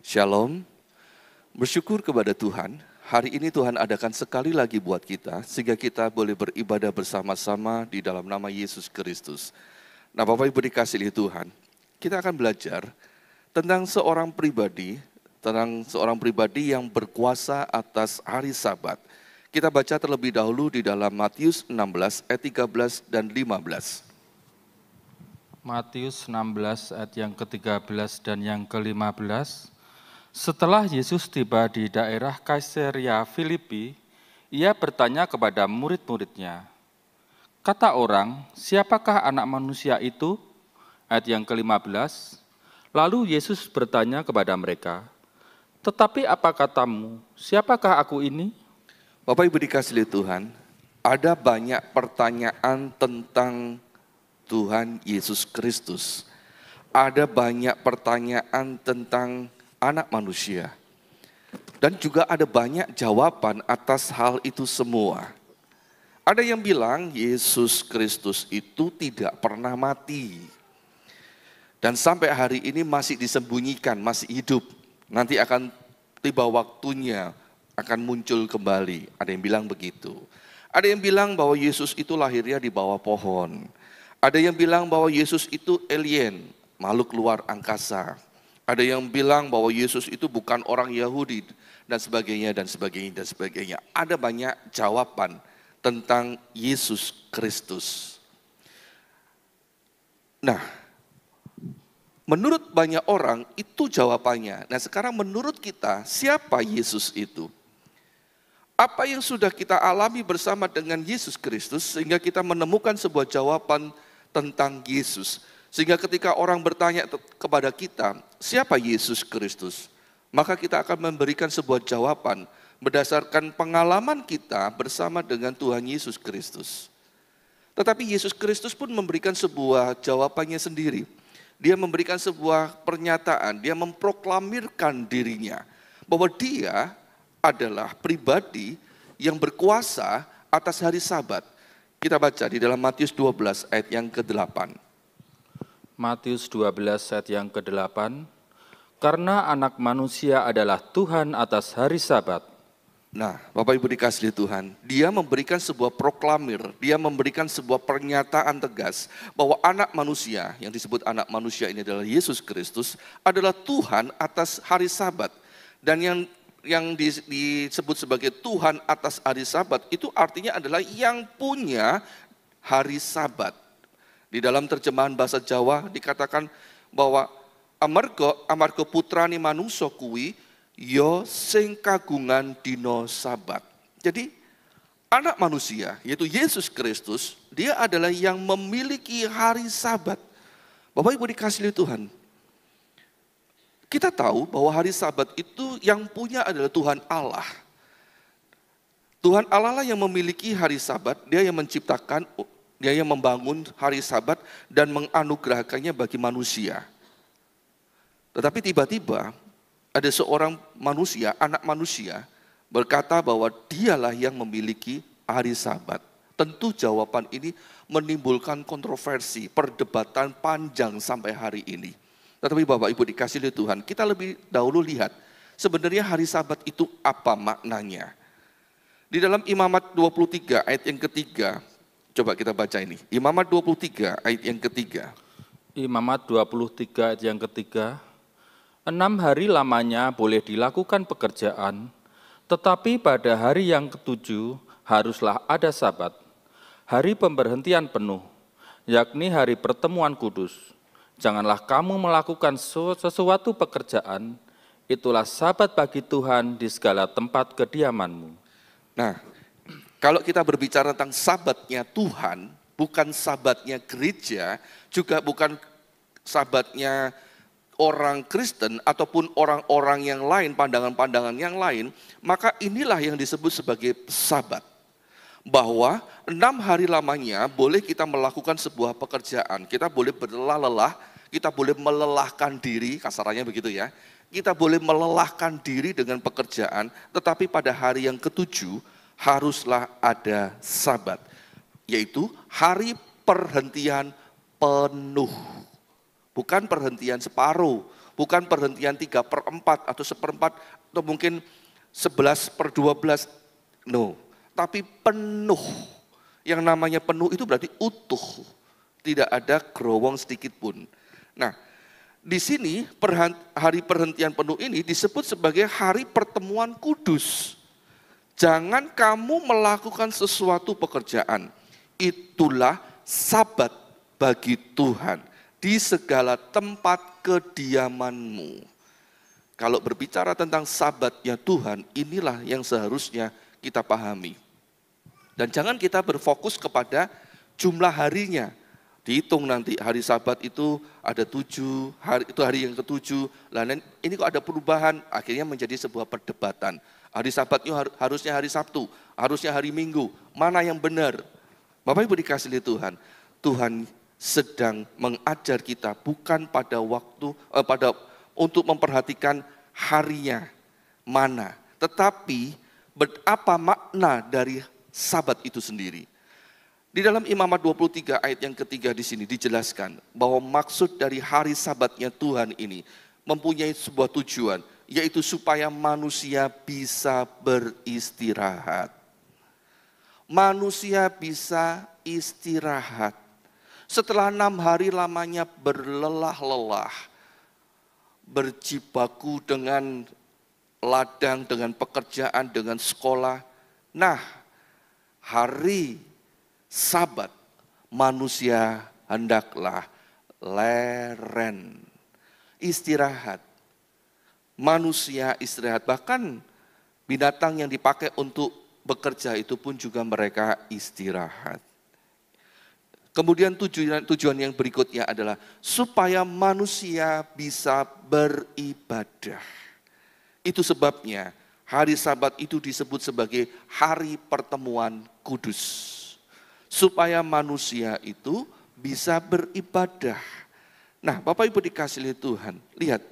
Shalom, bersyukur kepada Tuhan. Hari ini Tuhan adakan sekali lagi buat kita, sehingga kita boleh beribadah bersama-sama di dalam nama Yesus Kristus. Nah, Bapak Ibu dikasihi Tuhan, kita akan belajar tentang seorang pribadi yang berkuasa atas hari Sabat. Kita baca terlebih dahulu di dalam Matius 16 ayat 13 dan 15. Matius 16 ayat yang ke-13 dan yang ke-15. Setelah Yesus tiba di daerah Kaisarea Filipi, ia bertanya kepada murid-muridnya, kata orang, siapakah anak manusia itu? Ayat yang ke-15, lalu Yesus bertanya kepada mereka, tetapi apa katamu, siapakah aku ini? Bapak Ibu dikasihi Tuhan, ada banyak pertanyaan tentang Tuhan Yesus Kristus. Ada banyak pertanyaan tentang anak manusia. Dan juga ada banyak jawaban atas hal itu semua. Ada yang bilang Yesus Kristus itu tidak pernah mati. Dan sampai hari ini masih disembunyikan, masih hidup. Nanti akan tiba waktunya, akan muncul kembali. Ada yang bilang begitu. Ada yang bilang bahwa Yesus itu lahirnya di bawah pohon. Ada yang bilang bahwa Yesus itu alien, makhluk luar angkasa. Ada yang bilang bahwa Yesus itu bukan orang Yahudi dan sebagainya dan sebagainya dan sebagainya. Ada banyak jawaban tentang Yesus Kristus. Nah, menurut banyak orang itu jawabannya. Nah, sekarang menurut kita siapa Yesus itu? Apa yang sudah kita alami bersama dengan Yesus Kristus sehingga kita menemukan sebuah jawaban tentang Yesus. Sehingga ketika orang bertanya kepada kita, siapa Yesus Kristus? Maka kita akan memberikan sebuah jawaban berdasarkan pengalaman kita bersama dengan Tuhan Yesus Kristus. Tetapi Yesus Kristus pun memberikan sebuah jawabannya sendiri. Dia memberikan sebuah pernyataan, dia memproklamirkan dirinya. Bahwa dia adalah pribadi yang berkuasa atas hari Sabat. Kita baca di dalam Matius 12 ayat yang ke-8. Matius 12 ayat yang ke-8, karena anak manusia adalah Tuhan atas hari Sabat. Nah, Bapak Ibu dikasihi Tuhan, dia memberikan sebuah proklamir, dia memberikan sebuah pernyataan tegas bahwa anak manusia, yang disebut anak manusia ini adalah Yesus Kristus, adalah Tuhan atas hari Sabat. Dan yang disebut sebagai Tuhan atas hari Sabat itu artinya adalah yang punya hari Sabat. Di dalam terjemahan bahasa Jawa dikatakan bahwa amarga putrane manungsa kuwi ya sing kagungan dina Sabat. Jadi anak manusia yaitu Yesus Kristus, dia adalah yang memiliki hari Sabat. Bapak Ibu dikasihi Tuhan. Kita tahu bahwa hari Sabat itu yang punya adalah Tuhan Allah. Tuhan Allah lah yang memiliki hari Sabat, dia yang menciptakan, dia yang membangun hari Sabat dan menganugerahkannya bagi manusia. Tetapi tiba-tiba ada seorang manusia, anak manusia, berkata bahwa dialah yang memiliki hari Sabat. Tentu jawaban ini menimbulkan kontroversi, perdebatan panjang sampai hari ini. Tetapi Bapak Ibu dikasihi Tuhan, kita lebih dahulu lihat sebenarnya hari Sabat itu apa maknanya. Di dalam Imamat 23 ayat yang ketiga, coba kita baca ini. Imamat 23 ayat yang ketiga. Imamat 23 ayat yang ketiga. 6 hari lamanya boleh dilakukan pekerjaan, tetapi pada hari yang ketujuh haruslah ada Sabat, hari pemberhentian penuh, yakni hari pertemuan kudus. Janganlah kamu melakukan sesuatu pekerjaan, itulah Sabat bagi Tuhan di segala tempat kediamanmu. Nah, kalau kita berbicara tentang Sabatnya Tuhan, bukan Sabatnya gereja, juga bukan Sabatnya orang Kristen ataupun orang-orang yang lain, pandangan-pandangan yang lain, maka inilah yang disebut sebagai Sabat. Bahwa 6 hari lamanya boleh kita melakukan sebuah pekerjaan, kita boleh berlelah-lelah, kita boleh melelahkan diri, kasarannya begitu ya. Kita boleh melelahkan diri dengan pekerjaan, tetapi pada hari yang ketujuh, haruslah ada Sabat, yaitu hari perhentian penuh. Bukan perhentian separuh, Bukan perhentian 3/4 atau 1/4 atau mungkin 11/12. No, tapi penuh. Yang namanya penuh itu berarti utuh. Tidak ada gerowong sedikit pun. Nah, di sini hari perhentian penuh ini disebut sebagai hari pertemuan kudus. Jangan kamu melakukan sesuatu pekerjaan. Itulah Sabat bagi Tuhan di segala tempat kediamanmu. Kalau berbicara tentang Sabatnya Tuhan, inilah yang seharusnya kita pahami. Dan jangan kita berfokus kepada jumlah harinya. Dihitung nanti hari Sabat itu ada 7, itu hari yang ke-7. Lalu ini kok ada perubahan, akhirnya menjadi sebuah perdebatan. Hari Sabatnya harusnya hari Sabtu, harusnya hari Minggu. Mana yang benar? Bapak Ibu dikasihi Tuhan, Tuhan sedang mengajar kita bukan pada waktu untuk memperhatikan harinya mana, tetapi apa makna dari Sabat itu sendiri. Di dalam Imamat 23 ayat yang ketiga di sini dijelaskan bahwa maksud dari hari Sabatnya Tuhan ini mempunyai sebuah tujuan, yaitu supaya manusia bisa beristirahat. Manusia bisa istirahat. Setelah 6 hari lamanya berlelah-lelah, berjibaku dengan ladang, dengan pekerjaan, dengan sekolah. Nah, hari Sabat manusia hendaklah leren, istirahat. Manusia istirahat, bahkan binatang yang dipakai untuk bekerja itu pun juga mereka istirahat. Kemudian tujuan yang berikutnya adalah supaya manusia bisa beribadah. Itu sebabnya hari Sabat itu disebut sebagai hari pertemuan kudus. Supaya manusia itu bisa beribadah. Nah, Bapak Ibu dikasihi Tuhan, lihat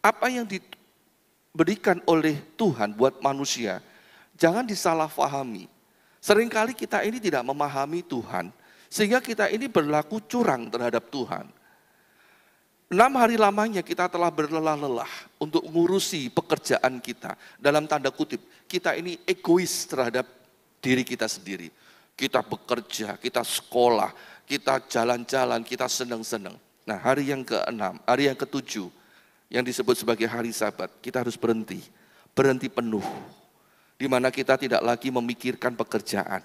apa yang diberikan oleh Tuhan buat manusia, jangan disalahpahami. Seringkali kita ini tidak memahami Tuhan, sehingga kita ini berlaku curang terhadap Tuhan. 6 hari lamanya kita telah berlelah-lelah untuk mengurusi pekerjaan kita. Dalam tanda kutip, kita ini egois terhadap diri kita sendiri. Kita bekerja, kita sekolah, kita jalan-jalan, kita senang-senang. Nah, hari yang ke-6, hari yang ke-7, yang disebut sebagai hari Sabat, kita harus berhenti penuh. Di mana kita tidak lagi memikirkan pekerjaan.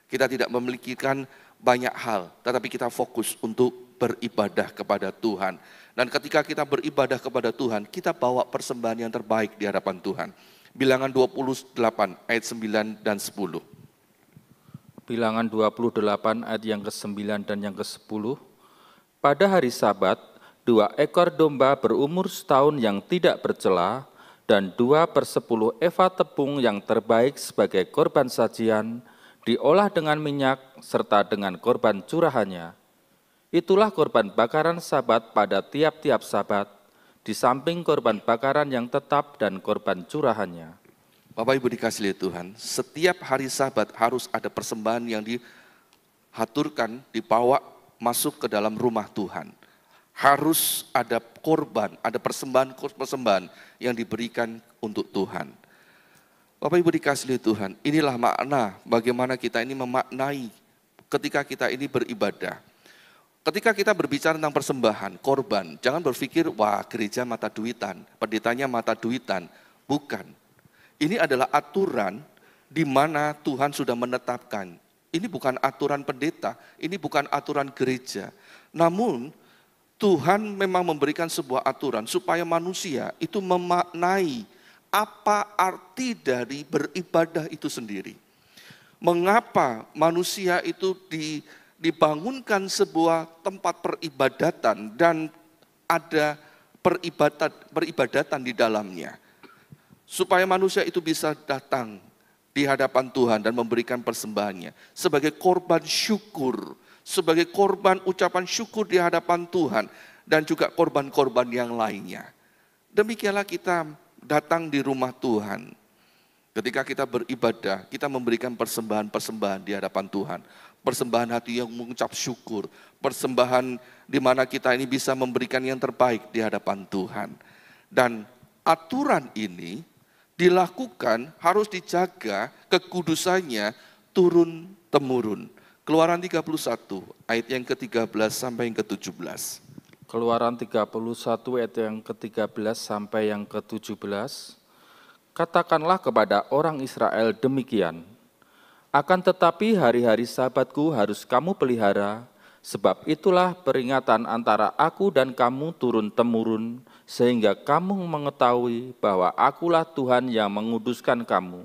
Kita tidak memikirkan banyak hal, tetapi kita fokus untuk beribadah kepada Tuhan. Dan ketika kita beribadah kepada Tuhan, kita bawa persembahan yang terbaik di hadapan Tuhan. Bilangan 28 ayat 9 dan 10. Bilangan 28 ayat yang ke-9 dan yang ke-10. Pada hari Sabat, 2 ekor domba berumur setahun yang tidak bercela, dan 2/10 eva tepung yang terbaik sebagai korban sajian, diolah dengan minyak serta dengan korban curahannya. Itulah korban bakaran Sabat pada tiap-tiap Sabat, di samping korban bakaran yang tetap dan korban curahannya. Bapak Ibu dikasihi Tuhan, setiap hari Sabat harus ada persembahan yang dihaturkan, dibawa masuk ke dalam rumah Tuhan. Harus ada korban, ada persembahan yang diberikan untuk Tuhan. Bapak Ibu dikasihi Tuhan, inilah makna bagaimana kita ini memaknai ketika kita ini beribadah. Ketika kita berbicara tentang persembahan, korban, jangan berpikir, wah gereja mata duitan, pendetanya mata duitan. Bukan. Ini adalah aturan di mana Tuhan sudah menetapkan. Ini bukan aturan pendeta, ini bukan aturan gereja. Namun Tuhan memang memberikan sebuah aturan supaya manusia itu memaknai apa arti dari beribadah itu sendiri. Mengapa manusia itu dibangunkan sebuah tempat peribadatan dan ada peribadatan di dalamnya. Supaya manusia itu bisa datang di hadapan Tuhan dan memberikan persembahannya sebagai korban syukur, sebagai korban ucapan syukur di hadapan Tuhan, dan juga korban-korban yang lainnya. Demikianlah kita datang di rumah Tuhan. Ketika kita beribadah, kita memberikan persembahan-persembahan di hadapan Tuhan. persembahan hati yang mengucap syukur, persembahan di mana kita ini bisa memberikan yang terbaik di hadapan Tuhan. Dan aturan ini dilakukan, harus dijaga kekudusannya turun-temurun. Keluaran 31 ayat yang ke-13 sampai yang ke-17. Keluaran 31 ayat yang ke-13 sampai yang ke-17. Katakanlah kepada orang Israel demikian, akan tetapi hari-hari Sabatku harus kamu pelihara, sebab itulah peringatan antara aku dan kamu turun-temurun, sehingga kamu mengetahui bahwa akulah Tuhan yang menguduskan kamu.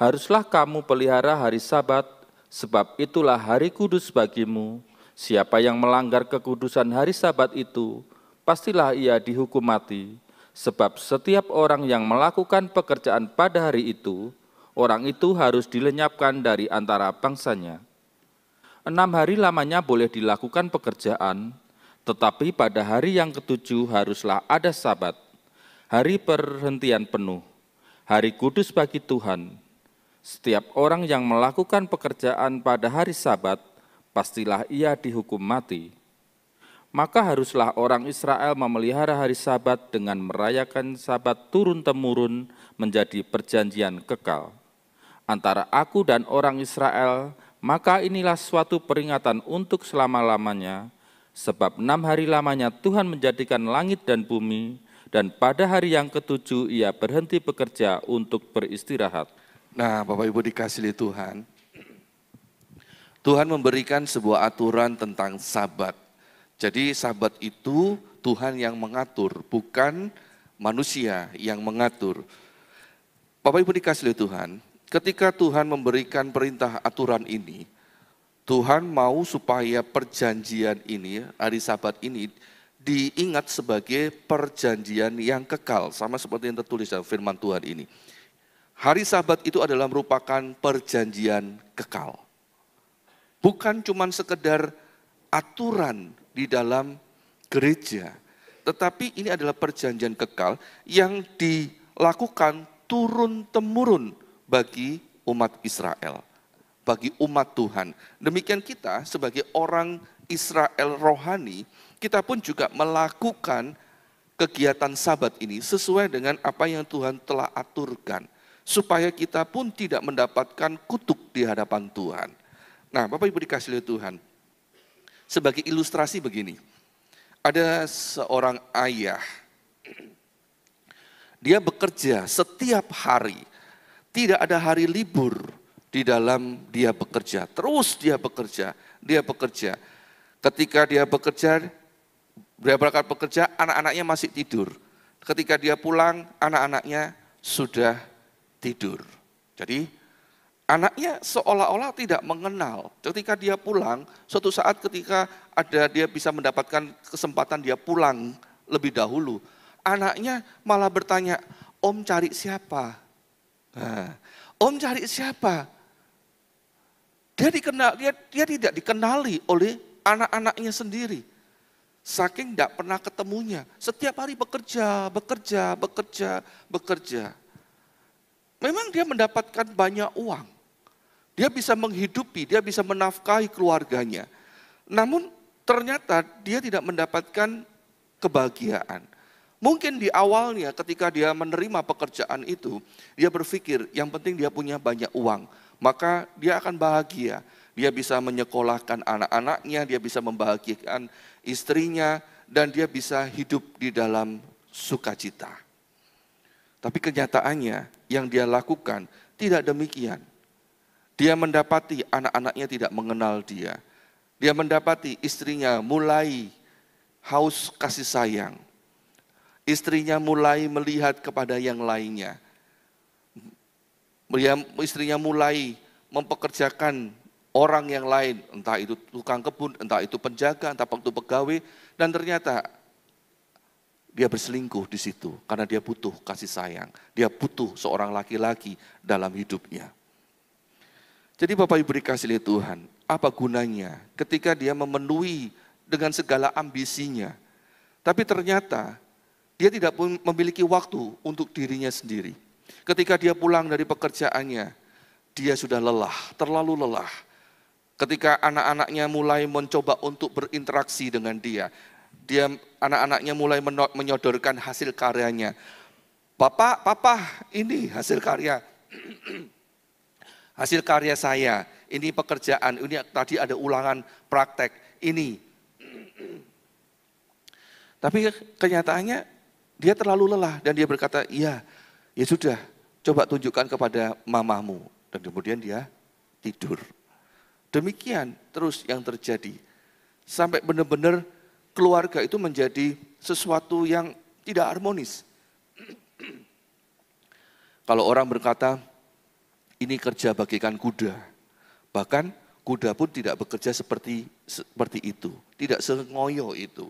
Haruslah kamu pelihara hari Sabat, sebab itulah hari kudus bagimu. Siapa yang melanggar kekudusan hari Sabat itu, pastilah ia dihukum mati. Sebab setiap orang yang melakukan pekerjaan pada hari itu, orang itu harus dilenyapkan dari antara bangsanya. 6 hari lamanya boleh dilakukan pekerjaan, tetapi pada hari yang ke-7 haruslah ada Sabat, hari perhentian penuh, hari kudus bagi Tuhan. Setiap orang yang melakukan pekerjaan pada hari Sabat, pastilah ia dihukum mati. Maka haruslah orang Israel memelihara hari Sabat dengan merayakan Sabat turun-temurun menjadi perjanjian kekal antara aku dan orang Israel. Maka inilah suatu peringatan untuk selama-lamanya, sebab 6 hari lamanya Tuhan menjadikan langit dan bumi, dan pada hari yang ke-7 ia berhenti bekerja untuk beristirahat. Nah, Bapak Ibu dikasihi Tuhan, Tuhan memberikan sebuah aturan tentang Sabat. Jadi Sabat itu Tuhan yang mengatur, bukan manusia yang mengatur. Bapak Ibu dikasihi Tuhan, ketika Tuhan memberikan perintah aturan ini, Tuhan mau supaya perjanjian ini, hari Sabat ini, diingat sebagai perjanjian yang kekal. Sama seperti yang tertulis dalam firman Tuhan ini. Hari Sabat itu adalah merupakan perjanjian kekal. Bukan cuma sekedar aturan di dalam gereja, tetapi ini adalah perjanjian kekal yang dilakukan turun-temurun bagi umat Israel, bagi umat Tuhan. Demikian kita sebagai orang Israel rohani, kita pun juga melakukan kegiatan Sabat ini sesuai dengan apa yang Tuhan telah aturkan, supaya kita pun tidak mendapatkan kutuk di hadapan Tuhan. Nah, Bapak Ibu dikasihi Tuhan, sebagai ilustrasi begini, ada seorang ayah, dia bekerja setiap hari, tidak ada hari libur di dalam dia bekerja, terus dia bekerja. Ketika dia bekerja, dia berangkat bekerja, anak-anaknya masih tidur. Ketika dia pulang, anak-anaknya sudah tidur. Jadi anaknya seolah-olah tidak mengenal. Ketika dia pulang, suatu saat ketika dia bisa mendapatkan kesempatan dia pulang lebih dahulu, anaknya malah bertanya, "Om cari siapa?" Nah, "Om cari siapa?" Dia tidak dikenali oleh anak-anaknya sendiri. Saking tidak pernah ketemunya. Setiap hari bekerja. Memang dia mendapatkan banyak uang. Dia bisa menghidupi, dia bisa menafkahi keluarganya. Namun ternyata dia tidak mendapatkan kebahagiaan. Mungkin di awalnya ketika dia menerima pekerjaan itu, dia berpikir yang penting dia punya banyak uang. Maka dia akan bahagia. Dia bisa menyekolahkan anak-anaknya, dia bisa membahagiakan istrinya, dan dia bisa hidup di dalam sukacita. Tapi kenyataannya yang dia lakukan tidak demikian. Dia mendapati anak-anaknya tidak mengenal dia. Dia mendapati istrinya mulai haus kasih sayang. Istrinya mulai melihat kepada yang lainnya. Istrinya mulai mempekerjakan orang yang lain, entah itu tukang kebun, entah itu penjaga, entah itu pegawai, dan ternyata dia berselingkuh di situ karena dia butuh kasih sayang. Dia butuh seorang laki-laki dalam hidupnya. Jadi Bapak Ibu dikasihi Tuhan, apa gunanya ketika dia memenuhi dengan segala ambisinya, tapi ternyata dia tidak memiliki waktu untuk dirinya sendiri. Ketika dia pulang dari pekerjaannya, dia sudah lelah, terlalu lelah. Ketika anak-anaknya mulai mencoba untuk berinteraksi dengan dia, anak-anaknya mulai menyodorkan hasil karyanya. Papa, ini hasil karya. Hasil karya saya, ini pekerjaan, ini tadi ada ulangan praktek, ini. Tapi kenyataannya dia terlalu lelah dan dia berkata, ya sudah, coba tunjukkan kepada mamamu. Dan kemudian dia tidur. Demikian terus yang terjadi. Sampai benar-benar keluarga itu menjadi sesuatu yang tidak harmonis. Kalau orang berkata, ini kerja bagikan kuda. Bahkan kuda pun tidak bekerja seperti itu. Tidak sengoyo itu.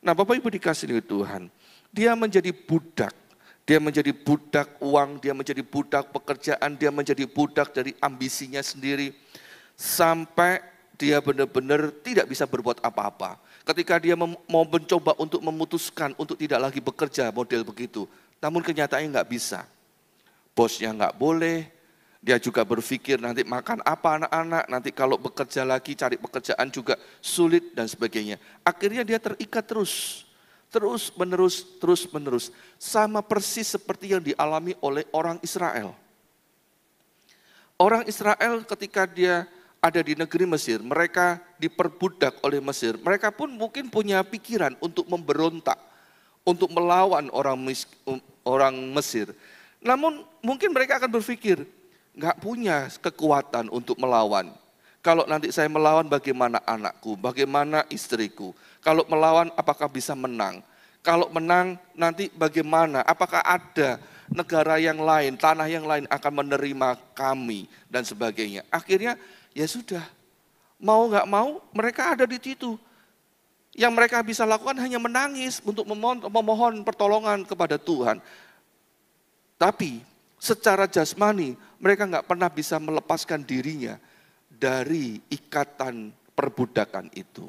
Nah Bapak Ibu dikasih oleh Tuhan, dia menjadi budak. Dia menjadi budak uang, dia menjadi budak pekerjaan, dia menjadi budak dari ambisinya sendiri. Sampai dia benar-benar tidak bisa berbuat apa-apa. Ketika dia mau mencoba untuk memutuskan untuk tidak lagi bekerja model begitu. Namun kenyataannya nggak bisa. Bosnya nggak boleh, dia juga berpikir nanti makan apa anak-anak, nanti kalau bekerja lagi cari pekerjaan juga sulit dan sebagainya. Akhirnya dia terikat terus menerus. Sama persis seperti yang dialami oleh orang Israel. Orang Israel ketika dia ada di negeri Mesir, mereka diperbudak oleh Mesir. Mereka pun mungkin punya pikiran untuk memberontak, untuk melawan orang Mesir. Namun mungkin mereka akan berpikir, nggak punya kekuatan untuk melawan. Kalau nanti saya melawan bagaimana anakku, bagaimana istriku. Kalau melawan apakah bisa menang? Kalau menang nanti bagaimana? Apakah ada negara yang lain, tanah yang lain akan menerima kami dan sebagainya. Akhirnya ya sudah, mau nggak mau mereka ada di situ. Yang mereka bisa lakukan hanya menangis untuk memohon pertolongan kepada Tuhan. Tapi secara jasmani mereka nggak pernah bisa melepaskan dirinya dari ikatan perbudakan itu.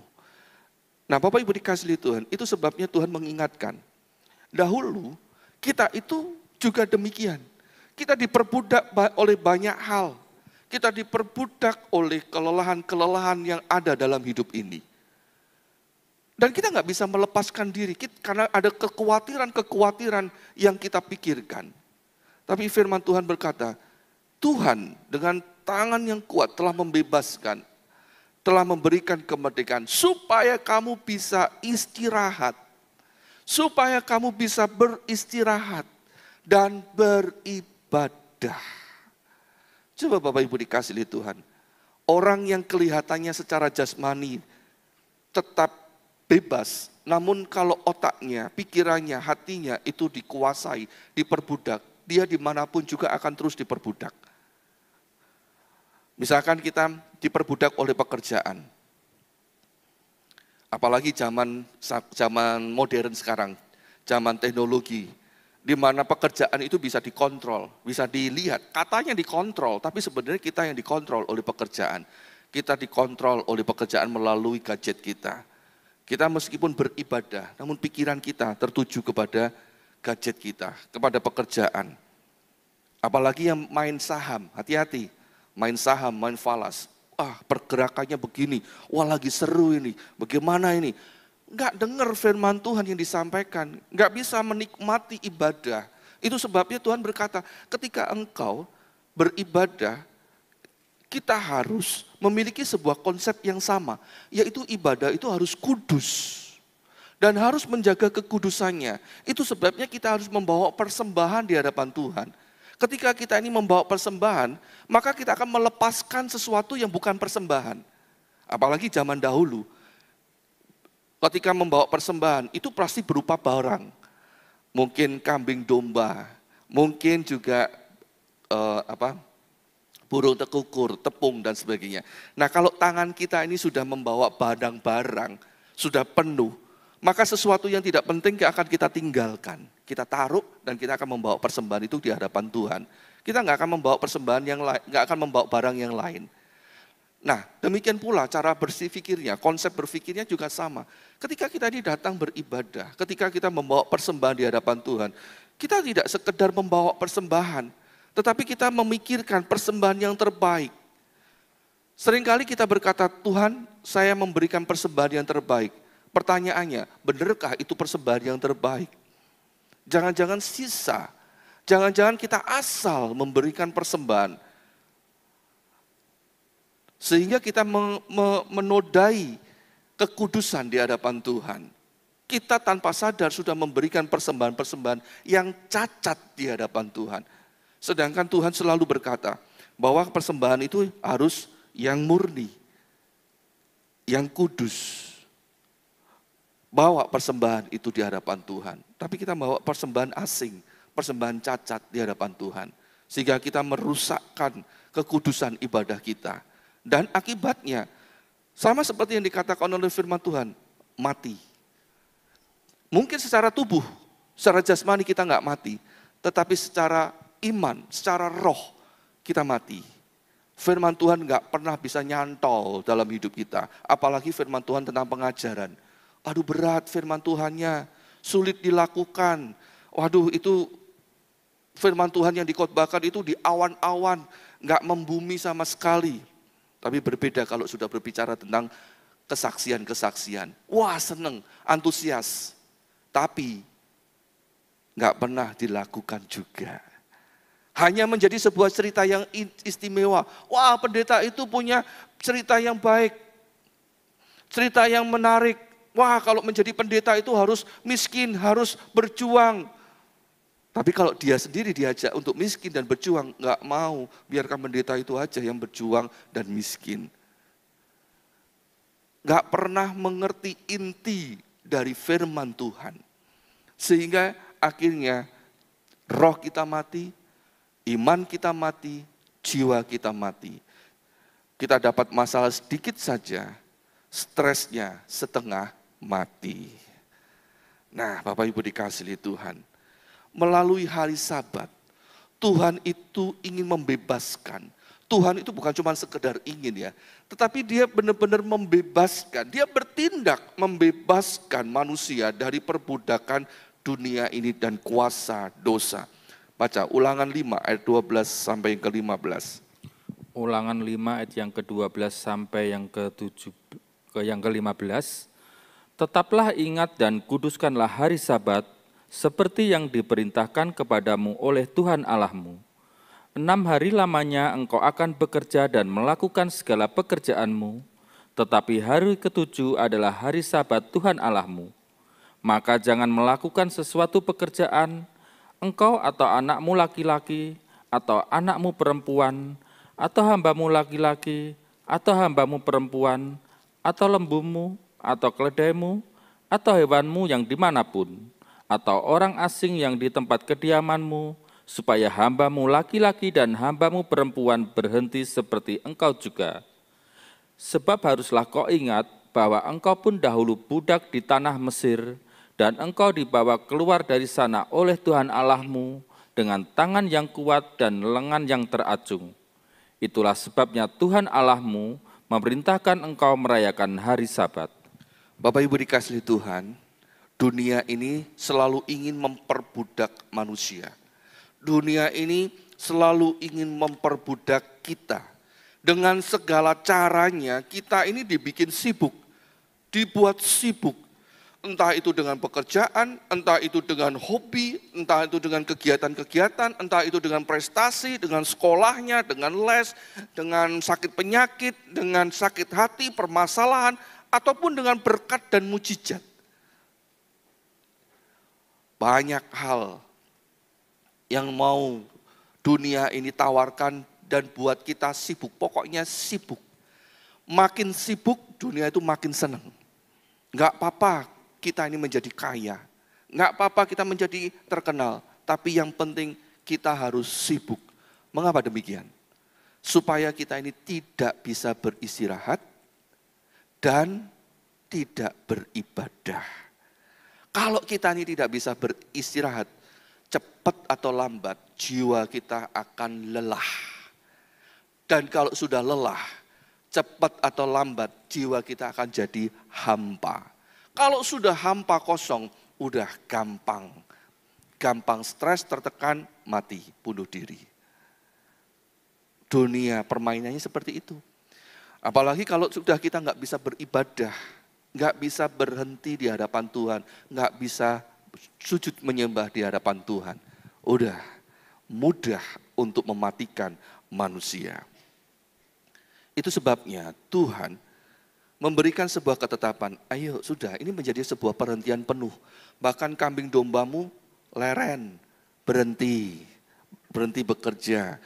Nah Bapak Ibu dikasihi Tuhan, itu sebabnya Tuhan mengingatkan. Dahulu kita itu juga demikian. Kita diperbudak oleh banyak hal. Kita diperbudak oleh kelelahan-kelelahan yang ada dalam hidup ini. Dan kita nggak bisa melepaskan diri karena ada kekhawatiran-kekhawatiran yang kita pikirkan. Tapi firman Tuhan berkata, Tuhan dengan tangan yang kuat telah membebaskan, telah memberikan kemerdekaan supaya kamu bisa istirahat. Supaya kamu bisa beristirahat dan beribadah. Coba Bapak Ibu dikasihi Tuhan. Orang yang kelihatannya secara jasmani tetap bebas. Namun kalau otaknya, pikirannya, hatinya itu dikuasai, diperbudak. Dia dimanapun juga akan terus diperbudak. Misalkan kita diperbudak oleh pekerjaan. Apalagi zaman modern sekarang, zaman teknologi. Di mana pekerjaan itu bisa dikontrol, bisa dilihat. Katanya dikontrol, tapi sebenarnya kita yang dikontrol oleh pekerjaan. Kita dikontrol oleh pekerjaan melalui gadget kita. Kita meskipun beribadah, namun pikiran kita tertuju kepada gadget kita, kepada pekerjaan. Apalagi yang main saham, hati-hati. Main saham, main falas. Pergerakannya begini, lagi seru ini, bagaimana ini. Enggak dengar firman Tuhan yang disampaikan, enggak bisa menikmati ibadah. Itu sebabnya Tuhan berkata, ketika engkau beribadah, kita harus memiliki sebuah konsep yang sama, yaitu ibadah itu harus kudus. Dan harus menjaga kekudusannya. Itu sebabnya kita harus membawa persembahan di hadapan Tuhan. Ketika kita ini membawa persembahan, maka kita akan melepaskan sesuatu yang bukan persembahan. Apalagi zaman dahulu, ketika membawa persembahan, itu pasti berupa barang. Mungkin kambing domba, mungkin juga burung tekukur, tepung dan sebagainya. Nah kalau tangan kita ini sudah membawa barang-barang, sudah penuh, maka sesuatu yang tidak penting akan kita tinggalkan. Kita taruh dan kita akan membawa persembahan itu di hadapan Tuhan. Kita nggak akan membawa persembahan yang lain, nggak akan membawa barang yang lain. Nah, demikian pula cara berpikirnya, konsep berpikirnya juga sama. Ketika kita ini datang beribadah, ketika kita membawa persembahan di hadapan Tuhan, kita tidak sekedar membawa persembahan, tetapi kita memikirkan persembahan yang terbaik. Seringkali kita berkata, Tuhan, saya memberikan persembahan yang terbaik. Pertanyaannya, benarkah itu persembahan yang terbaik? Jangan-jangan sisa. Jangan-jangan kita asal memberikan persembahan. Sehingga kita menodai kekudusan di hadapan Tuhan. Kita tanpa sadar sudah memberikan persembahan-persembahan yang cacat di hadapan Tuhan. Sedangkan Tuhan selalu berkata bahwa persembahan itu harus yang murni, yang kudus. Bawa persembahan itu di hadapan Tuhan. Tapi kita bawa persembahan asing, persembahan cacat di hadapan Tuhan. Sehingga kita merusakkan kekudusan ibadah kita. Dan akibatnya, sama seperti yang dikatakan oleh firman Tuhan, mati. Mungkin secara tubuh, secara jasmani kita nggak mati. Tetapi secara iman, secara roh kita mati. Firman Tuhan nggak pernah bisa nyantol dalam hidup kita. Apalagi firman Tuhan tentang pengajaran. Aduh berat firman Tuhannya, sulit dilakukan. Waduh itu firman Tuhan yang dikhotbahkan itu di awan-awan, nggak membumi sama sekali. Tapi berbeda kalau sudah berbicara tentang kesaksian-kesaksian. Wah seneng, antusias. Tapi nggak pernah dilakukan juga. Hanya menjadi sebuah cerita yang istimewa. Wah pendeta itu punya cerita yang baik. Cerita yang menarik. Wah kalau menjadi pendeta itu harus miskin, harus berjuang. Tapi kalau dia sendiri diajak untuk miskin dan berjuang, nggak mau. Biarkan pendeta itu aja yang berjuang dan miskin. Nggak pernah mengerti inti dari firman Tuhan. Sehingga akhirnya roh kita mati, iman kita mati, jiwa kita mati. Kita dapat masalah sedikit saja, stresnya setengah mati. Nah, Bapak Ibu dikasihi Tuhan, melalui hari Sabat, Tuhan itu ingin membebaskan. Tuhan itu bukan cuma sekedar ingin ya, tetapi dia benar-benar membebaskan. Dia bertindak membebaskan manusia dari perbudakan dunia ini dan kuasa dosa. Baca Ulangan 5 ayat 12 sampai yang ke-15. Ulangan 5 ayat yang ke-12 sampai yang ke-15. Tetaplah ingat dan kuduskanlah hari Sabat seperti yang diperintahkan kepadamu oleh Tuhan Allahmu. 6 hari lamanya engkau akan bekerja dan melakukan segala pekerjaanmu, tetapi hari ke-7 adalah hari Sabat Tuhan Allahmu. Maka jangan melakukan sesuatu pekerjaan, engkau atau anakmu laki-laki, atau anakmu perempuan, atau hambamu laki-laki, atau hambamu perempuan, atau lembumu, atau keledaimu, atau hewanmu yang dimanapun, atau orang asing yang di tempat kediamanmu, supaya hambamu laki-laki dan hambamu perempuan berhenti seperti engkau juga. Sebab haruslah kau ingat bahwa engkau pun dahulu budak di tanah Mesir, dan engkau dibawa keluar dari sana oleh Tuhan Allahmu dengan tangan yang kuat dan lengan yang teracung. Itulah sebabnya Tuhan Allahmu memerintahkan engkau merayakan hari Sabat. Bapak Ibu dikasihi Tuhan, dunia ini selalu ingin memperbudak manusia. Dunia ini selalu ingin memperbudak kita. Dengan segala caranya kita ini dibikin sibuk, dibuat sibuk. Entah itu dengan pekerjaan, entah itu dengan hobi, entah itu dengan kegiatan-kegiatan, entah itu dengan prestasi, dengan sekolahnya, dengan les, dengan sakit penyakit, dengan sakit hati, permasalahan, ataupun dengan berkat dan mujizat. Banyak hal yang mau dunia ini tawarkan dan buat kita sibuk, pokoknya sibuk. Makin sibuk, dunia itu makin senang. Enggak apa-apa kita ini menjadi kaya, enggak apa-apa kita menjadi terkenal, tapi yang penting kita harus sibuk. Mengapa demikian? Supaya kita ini tidak bisa beristirahat dan tidak beribadah. Kalau kita ini tidak bisa beristirahat, cepat atau lambat jiwa kita akan lelah. Dan kalau sudah lelah, cepat atau lambat jiwa kita akan jadi hampa. Kalau sudah hampa kosong, udah gampang. Gampang stres, tertekan, mati, bunuh diri. Dunia permainannya seperti itu. Apalagi kalau sudah kita nggak bisa beribadah, nggak bisa berhenti di hadapan Tuhan, nggak bisa sujud menyembah di hadapan Tuhan. Udah mudah untuk mematikan manusia. Itu sebabnya Tuhan memberikan sebuah ketetapan, ayo sudah ini menjadi sebuah perhentian penuh. Bahkan kambing dombamu leren, berhenti bekerja.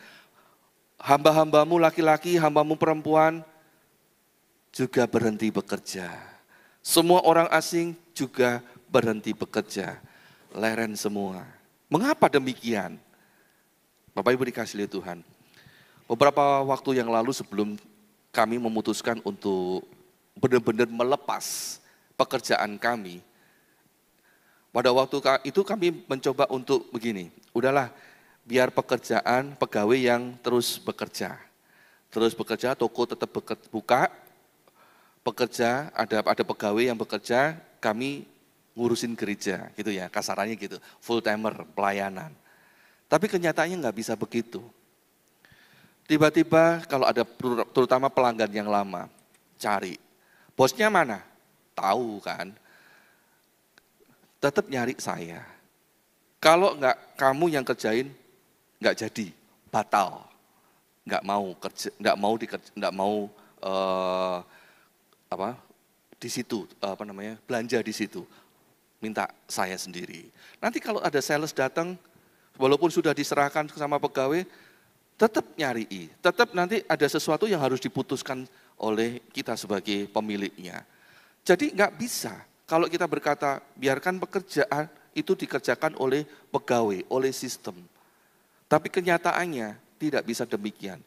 Hamba-hambamu laki-laki, hambamu perempuan juga berhenti bekerja. Semua orang asing juga berhenti bekerja. Leren semua. Mengapa demikian? Bapak Ibu dikasihi Tuhan. Beberapa waktu yang lalu sebelum kami memutuskan untuk benar-benar melepas pekerjaan kami, pada waktu itu kami mencoba untuk begini, udahlah biar pekerjaan pegawai yang terus bekerja, toko tetap buka, pekerja ada pegawai yang bekerja, kami ngurusin gereja gitu ya, kasarannya gitu, full timer pelayanan. Tapi kenyataannya nggak bisa begitu. Tiba-tiba kalau ada terutama pelanggan yang lama, cari, bosnya mana? Tahu kan, tetap nyari saya. Kalau nggak kamu yang kerjain, nggak jadi, batal, nggak mau kerja, nggak mau di situ, belanja di situ, minta saya sendiri. Nanti kalau ada sales datang, walaupun sudah diserahkan sama pegawai, tetap nyari, tetap nanti ada sesuatu yang harus diputuskan oleh kita sebagai pemiliknya. Jadi nggak bisa kalau kita berkata biarkan pekerjaan itu dikerjakan oleh pegawai, oleh sistem. Tapi kenyataannya tidak bisa demikian.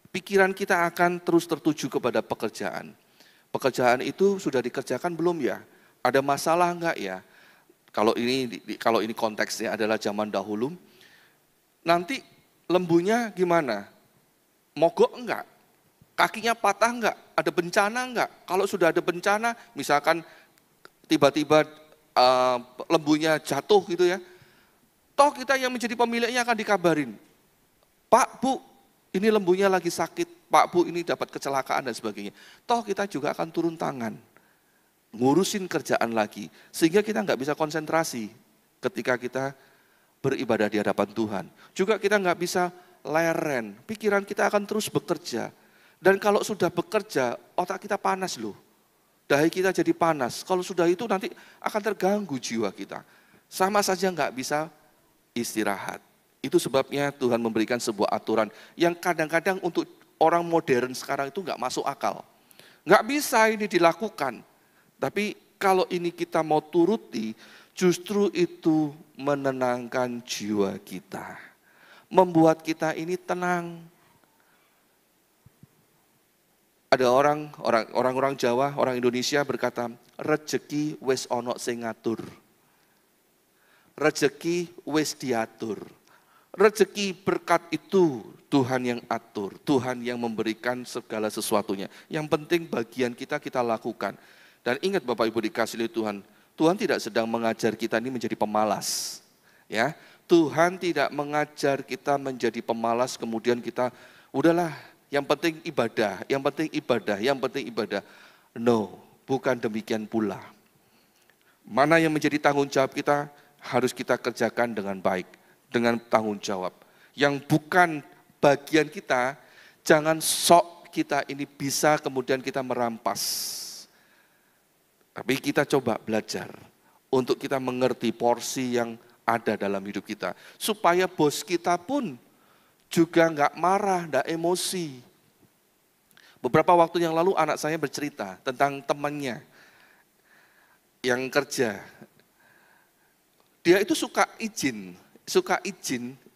Pikiran kita akan terus tertuju kepada pekerjaan. Pekerjaan itu sudah dikerjakan belum ya? Ada masalah enggak ya? Kalau ini konteksnya adalah zaman dahulu, nanti lembunya gimana? Mogok enggak? Kakinya patah enggak? Ada bencana enggak? Kalau sudah ada bencana, misalkan tiba-tiba lembunya jatuh gitu ya, toh kita yang menjadi pemiliknya akan dikabarin, Pak, Bu, ini lembunya lagi sakit, Pak, Bu, ini dapat kecelakaan dan sebagainya. Toh kita juga akan turun tangan, ngurusin kerjaan lagi, sehingga kita nggak bisa konsentrasi ketika kita beribadah di hadapan Tuhan. Juga kita nggak bisa leren, pikiran kita akan terus bekerja. Dan kalau sudah bekerja, otak kita panas loh. Dahi kita jadi panas. Kalau sudah itu nanti akan terganggu jiwa kita. Sama saja nggak bisa istirahat. Itu sebabnya Tuhan memberikan sebuah aturan yang kadang-kadang untuk orang modern sekarang itu nggak masuk akal. Nggak bisa ini dilakukan. Tapi kalau ini kita mau turuti, justru itu menenangkan jiwa kita. Membuat kita ini tenang. Ada orang Jawa, orang Indonesia berkata, rejeki wis ono sing ngatur. Rejeki wis diatur. Rejeki berkat itu Tuhan yang atur, Tuhan yang memberikan segala sesuatunya. Yang penting bagian kita lakukan. Dan ingat Bapak Ibu dikasihi Tuhan, Tuhan tidak sedang mengajar kita ini menjadi pemalas. Ya, Tuhan tidak mengajar kita menjadi pemalas kemudian kita udahlah yang penting ibadah, yang penting ibadah, yang penting ibadah. No, bukan demikian pula. Mana yang menjadi tanggung jawab kita harus kita kerjakan dengan baik, dengan tanggung jawab. Yang bukan bagian kita, jangan sok kita ini bisa kemudian kita merampas. Tapi kita coba belajar untuk kita mengerti porsi yang ada dalam hidup kita. Supaya bos kita pun juga enggak marah, enggak emosi. Beberapa waktu yang lalu anak saya bercerita tentang temannya yang kerja. Dia itu suka izin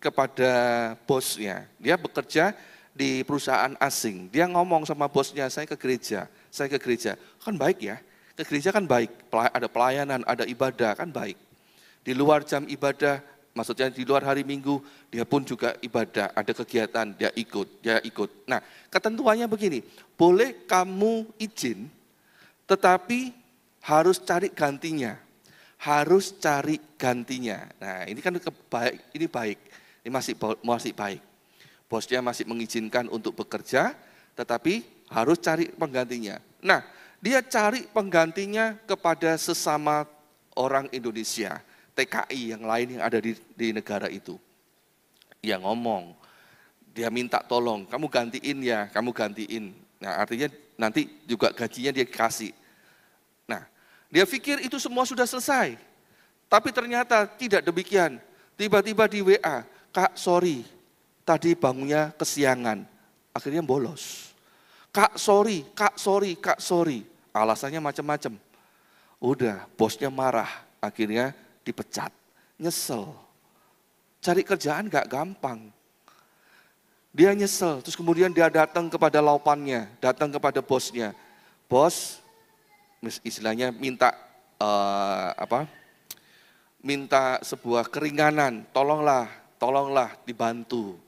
kepada bosnya. Dia bekerja di perusahaan asing. Dia ngomong sama bosnya, saya ke gereja. Kan baik ya, ke gereja kan baik, ada pelayanan, ada ibadah, kan baik. Di luar jam ibadah, maksudnya di luar hari Minggu, dia pun juga ibadah, ada kegiatan, dia ikut. Nah, ketentuannya begini, boleh kamu izin, tetapi harus cari gantinya. Nah, ini kan baik, ini masih baik. Bosnya masih mengizinkan untuk bekerja, tetapi harus cari penggantinya. Nah, dia cari penggantinya kepada sesama orang Indonesia, TKI yang lain yang ada di negara itu. Dia ngomong, dia minta tolong, kamu gantiin ya, kamu gantiin. Nah, artinya nanti juga gajinya dia kasih. Nah, dia pikir itu semua sudah selesai. Tapi ternyata tidak demikian. Tiba-tiba di WA, Kak sorry, tadi bangunnya kesiangan. Akhirnya bolos. Kak sorry, Kak sorry, Kak sorry. Alasannya macam-macam. Udah, bosnya marah, akhirnya dipecat. Nyesel. Cari kerjaan gak gampang. Dia nyesel, terus kemudian dia datang kepada laupannya, datang kepada bosnya. Bos, istilahnya minta minta sebuah keringanan, tolonglah dibantu.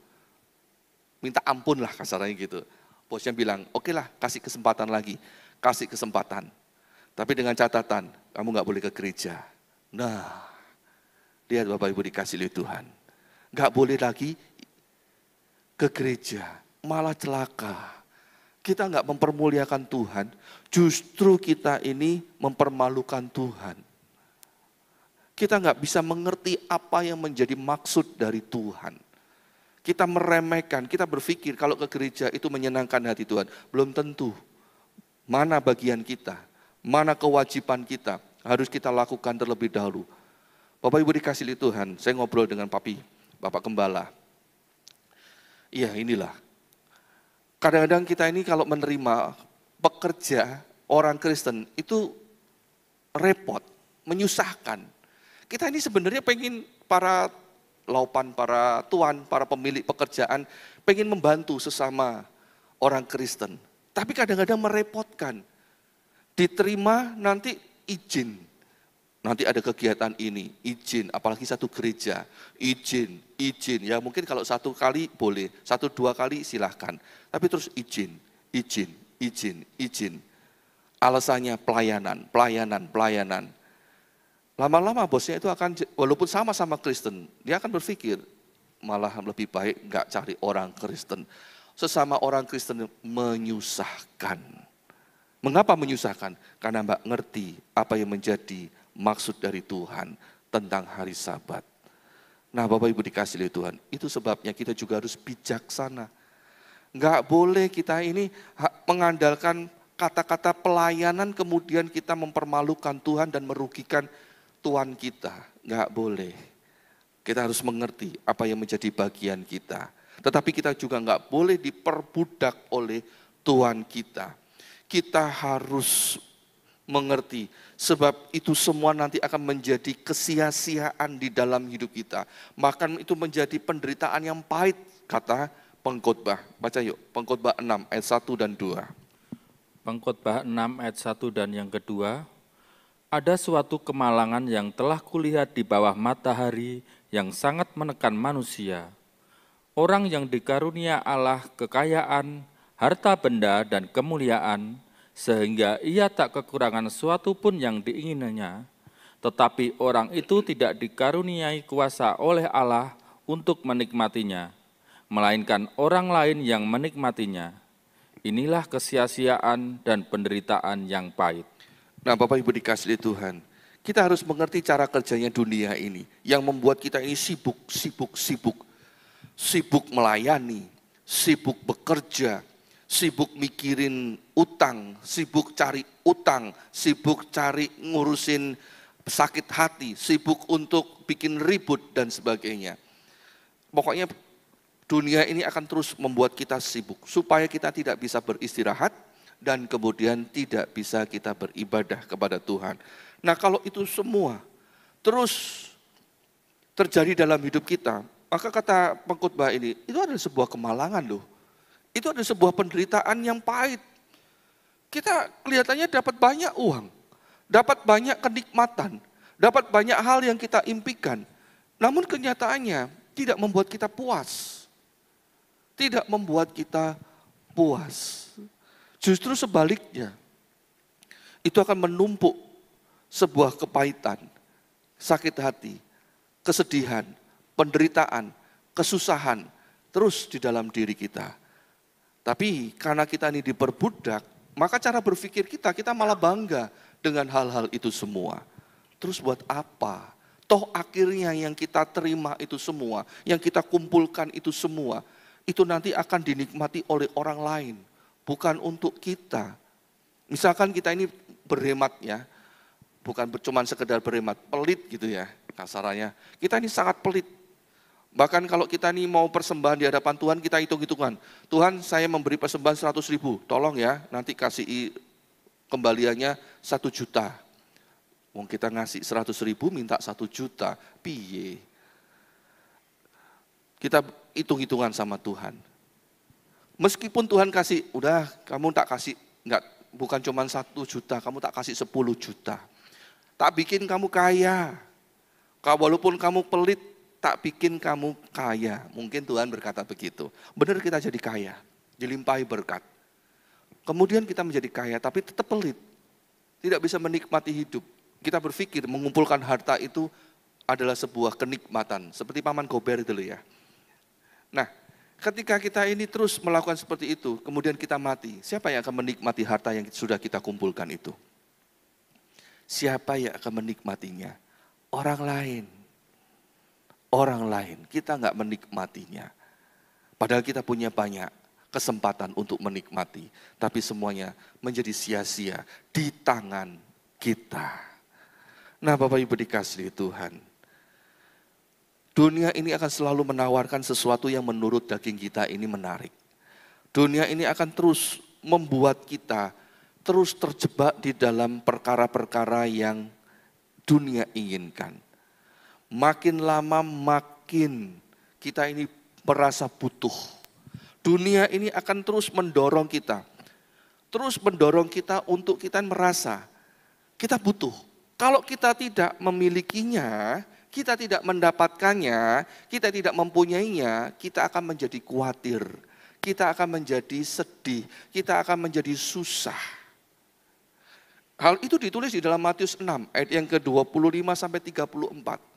Minta ampun lah kasarnya gitu. Bosnya bilang, oke lah kasih kesempatan lagi, kasih kesempatan. Tapi dengan catatan, kamu gak boleh ke gereja. Nah, lihat Bapak Ibu dikasih oleh Tuhan. Gak boleh lagi ke gereja, malah celaka. Kita nggak mempermuliakan Tuhan, justru kita ini mempermalukan Tuhan. Kita nggak bisa mengerti apa yang menjadi maksud dari Tuhan. Kita meremehkan, kita berpikir kalau ke gereja itu menyenangkan hati Tuhan. Belum tentu. Mana bagian kita, mana kewajiban kita, harus kita lakukan terlebih dahulu. Bapak Ibu dikasih oleh Tuhan, saya ngobrol dengan Bapak Gembala. Iya inilah, kadang-kadang kita ini kalau menerima pekerja orang Kristen itu repot, menyusahkan. Kita ini sebenarnya pengen para laupan, para tuan, para pemilik pekerjaan, pengen membantu sesama orang Kristen. Tapi kadang-kadang merepotkan, diterima nanti izin. Nanti ada kegiatan ini, izin, apalagi satu gereja, izin. Ya mungkin kalau 1 kali boleh, 1-2 kali silahkan. Tapi terus izin. Alasannya pelayanan. Lama-lama bosnya itu akan, walaupun sama-sama Kristen, dia akan berpikir, malah lebih baik nggak cari orang Kristen. Sesama orang Kristen menyusahkan. Mengapa menyusahkan? Karena Mbak ngerti apa yang menjadi maksud dari Tuhan tentang hari Sabat. Nah Bapak Ibu dikasih oleh Tuhan, itu sebabnya kita juga harus bijaksana. Enggak boleh kita ini mengandalkan kata-kata pelayanan kemudian kita mempermalukan Tuhan dan merugikan Tuhan kita. Enggak boleh. Kita harus mengerti apa yang menjadi bagian kita. Tetapi kita juga enggak boleh diperbudak oleh Tuhan kita. Kita harus mengerti, sebab itu semua nanti akan menjadi kesia-siaan di dalam hidup kita. Bahkan itu menjadi penderitaan yang pahit, kata pengkhotbah. Baca yuk, pengkhotbah 6 ayat 1 dan 2. Pengkhotbah 6 ayat 1 dan yang kedua, ada suatu kemalangan yang telah kulihat di bawah matahari yang sangat menekan manusia. Orang yang dikarunia Allah kekayaan, harta benda dan kemuliaan, sehingga ia tak kekurangan suatu pun yang diinginkannya, tetapi orang itu tidak dikaruniai kuasa oleh Allah untuk menikmatinya, melainkan orang lain yang menikmatinya. Inilah kesia-siaan dan penderitaan yang pahit. Nah Bapak Ibu dikasih oleh Tuhan, kita harus mengerti cara kerjanya dunia ini, yang membuat kita ini sibuk melayani, sibuk bekerja, sibuk mikirin utang, sibuk cari utang, sibuk cari ngurusin sakit hati, sibuk untuk bikin ribut dan sebagainya. Pokoknya dunia ini akan terus membuat kita sibuk, supaya kita tidak bisa beristirahat dan kemudian tidak bisa kita beribadah kepada Tuhan. Nah kalau itu semua terus terjadi dalam hidup kita, maka kata pengkhotbah ini, itu adalah sebuah kemalangan loh. Itu ada sebuah penderitaan yang pahit. Kita kelihatannya dapat banyak uang, dapat banyak kenikmatan, dapat banyak hal yang kita impikan. Namun kenyataannya tidak membuat kita puas. Tidak membuat kita puas. Justru sebaliknya, itu akan menumpuk sebuah kepahitan, sakit hati, kesedihan, penderitaan, kesusahan, terus di dalam diri kita. Tapi karena kita ini diperbudak, maka cara berpikir kita malah bangga dengan hal-hal itu semua. Terus buat apa? Toh akhirnya yang kita terima itu semua, yang kita kumpulkan itu semua, itu nanti akan dinikmati oleh orang lain, bukan untuk kita. Misalkan kita ini berhemat ya, bukan cuma sekedar berhemat, pelit gitu ya kasarannya. Kita ini sangat pelit. Bahkan kalau kita ini mau persembahan di hadapan Tuhan, kita hitung-hitungan. Tuhan, saya memberi persembahan 100.000, tolong ya nanti kasih kembaliannya 1 juta. Wong kita ngasih 100.000 minta 1 juta, piye? Kita hitung-hitungan sama Tuhan. Meskipun Tuhan kasih, udah kamu tak kasih, enggak, bukan cuma 1 juta, kamu tak kasih 10 juta. Tak bikin kamu kaya. Walaupun kamu pelit, tak bikin kamu kaya. Mungkin Tuhan berkata begitu. Benar kita jadi kaya, dilimpahi berkat. Kemudian kita menjadi kaya, tapi tetap pelit. Tidak bisa menikmati hidup. Kita berpikir mengumpulkan harta itu adalah sebuah kenikmatan. Seperti Paman Gober itu loh ya. Nah, ketika kita ini terus melakukan seperti itu, kemudian kita mati. Siapa yang akan menikmati harta yang sudah kita kumpulkan itu? Siapa yang akan menikmatinya? Orang lain. Orang lain, kita nggak menikmatinya. Padahal kita punya banyak kesempatan untuk menikmati. Tapi semuanya menjadi sia-sia di tangan kita. Nah Bapak Ibu dikasihi Tuhan, dunia ini akan selalu menawarkan sesuatu yang menurut daging kita ini menarik. Dunia ini akan terus membuat kita terus terjebak di dalam perkara-perkara yang dunia inginkan. Makin lama makin kita ini merasa butuh. Dunia ini akan terus mendorong kita. Terus mendorong kita untuk kita merasa kita butuh. Kalau kita tidak memilikinya, kita tidak mendapatkannya, kita tidak mempunyainya, kita akan menjadi khawatir. Kita akan menjadi sedih, kita akan menjadi susah. Hal itu ditulis di dalam Matius 6 ayat yang ke-25 sampai 34.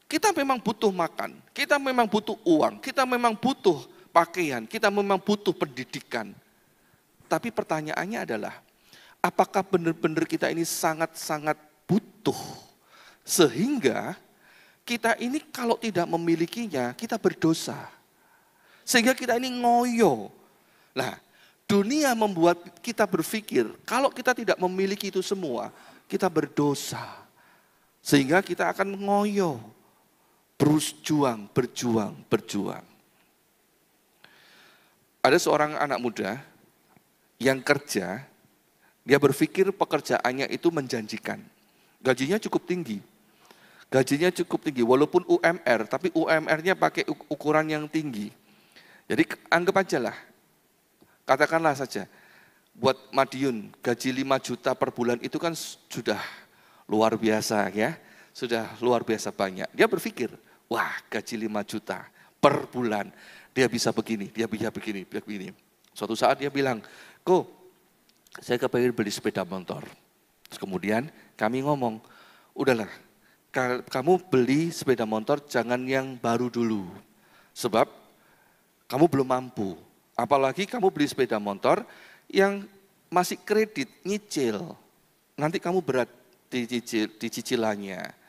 Kita memang butuh makan, kita memang butuh uang, kita memang butuh pakaian, kita memang butuh pendidikan. Tapi pertanyaannya adalah, apakah benar-benar kita ini sangat-sangat butuh? Sehingga kita ini kalau tidak memilikinya, kita berdosa. Sehingga kita ini ngoyo. Nah, dunia membuat kita berpikir, kalau kita tidak memiliki itu semua, kita berdosa. Sehingga kita akan ngoyo. Berjuang. Ada seorang anak muda yang kerja, dia berpikir pekerjaannya itu menjanjikan. Gajinya cukup tinggi. Walaupun UMR, tapi UMR-nya pakai ukuran yang tinggi. Jadi anggap aja lah, katakanlah saja, buat Madiun gaji 5 juta per bulan itu kan sudah luar biasa ya. Sudah luar biasa banyak. Dia berpikir, wah gaji 5 juta per bulan, dia bisa begini, dia bisa begini. Suatu saat dia bilang, "Ko, saya kepingin beli sepeda motor." Terus kemudian kami ngomong, udahlah, kamu beli sepeda motor jangan yang baru dulu. Sebab kamu belum mampu. Apalagi kamu beli sepeda motor yang masih kredit, nyicil. Nanti kamu berat di cicilannya.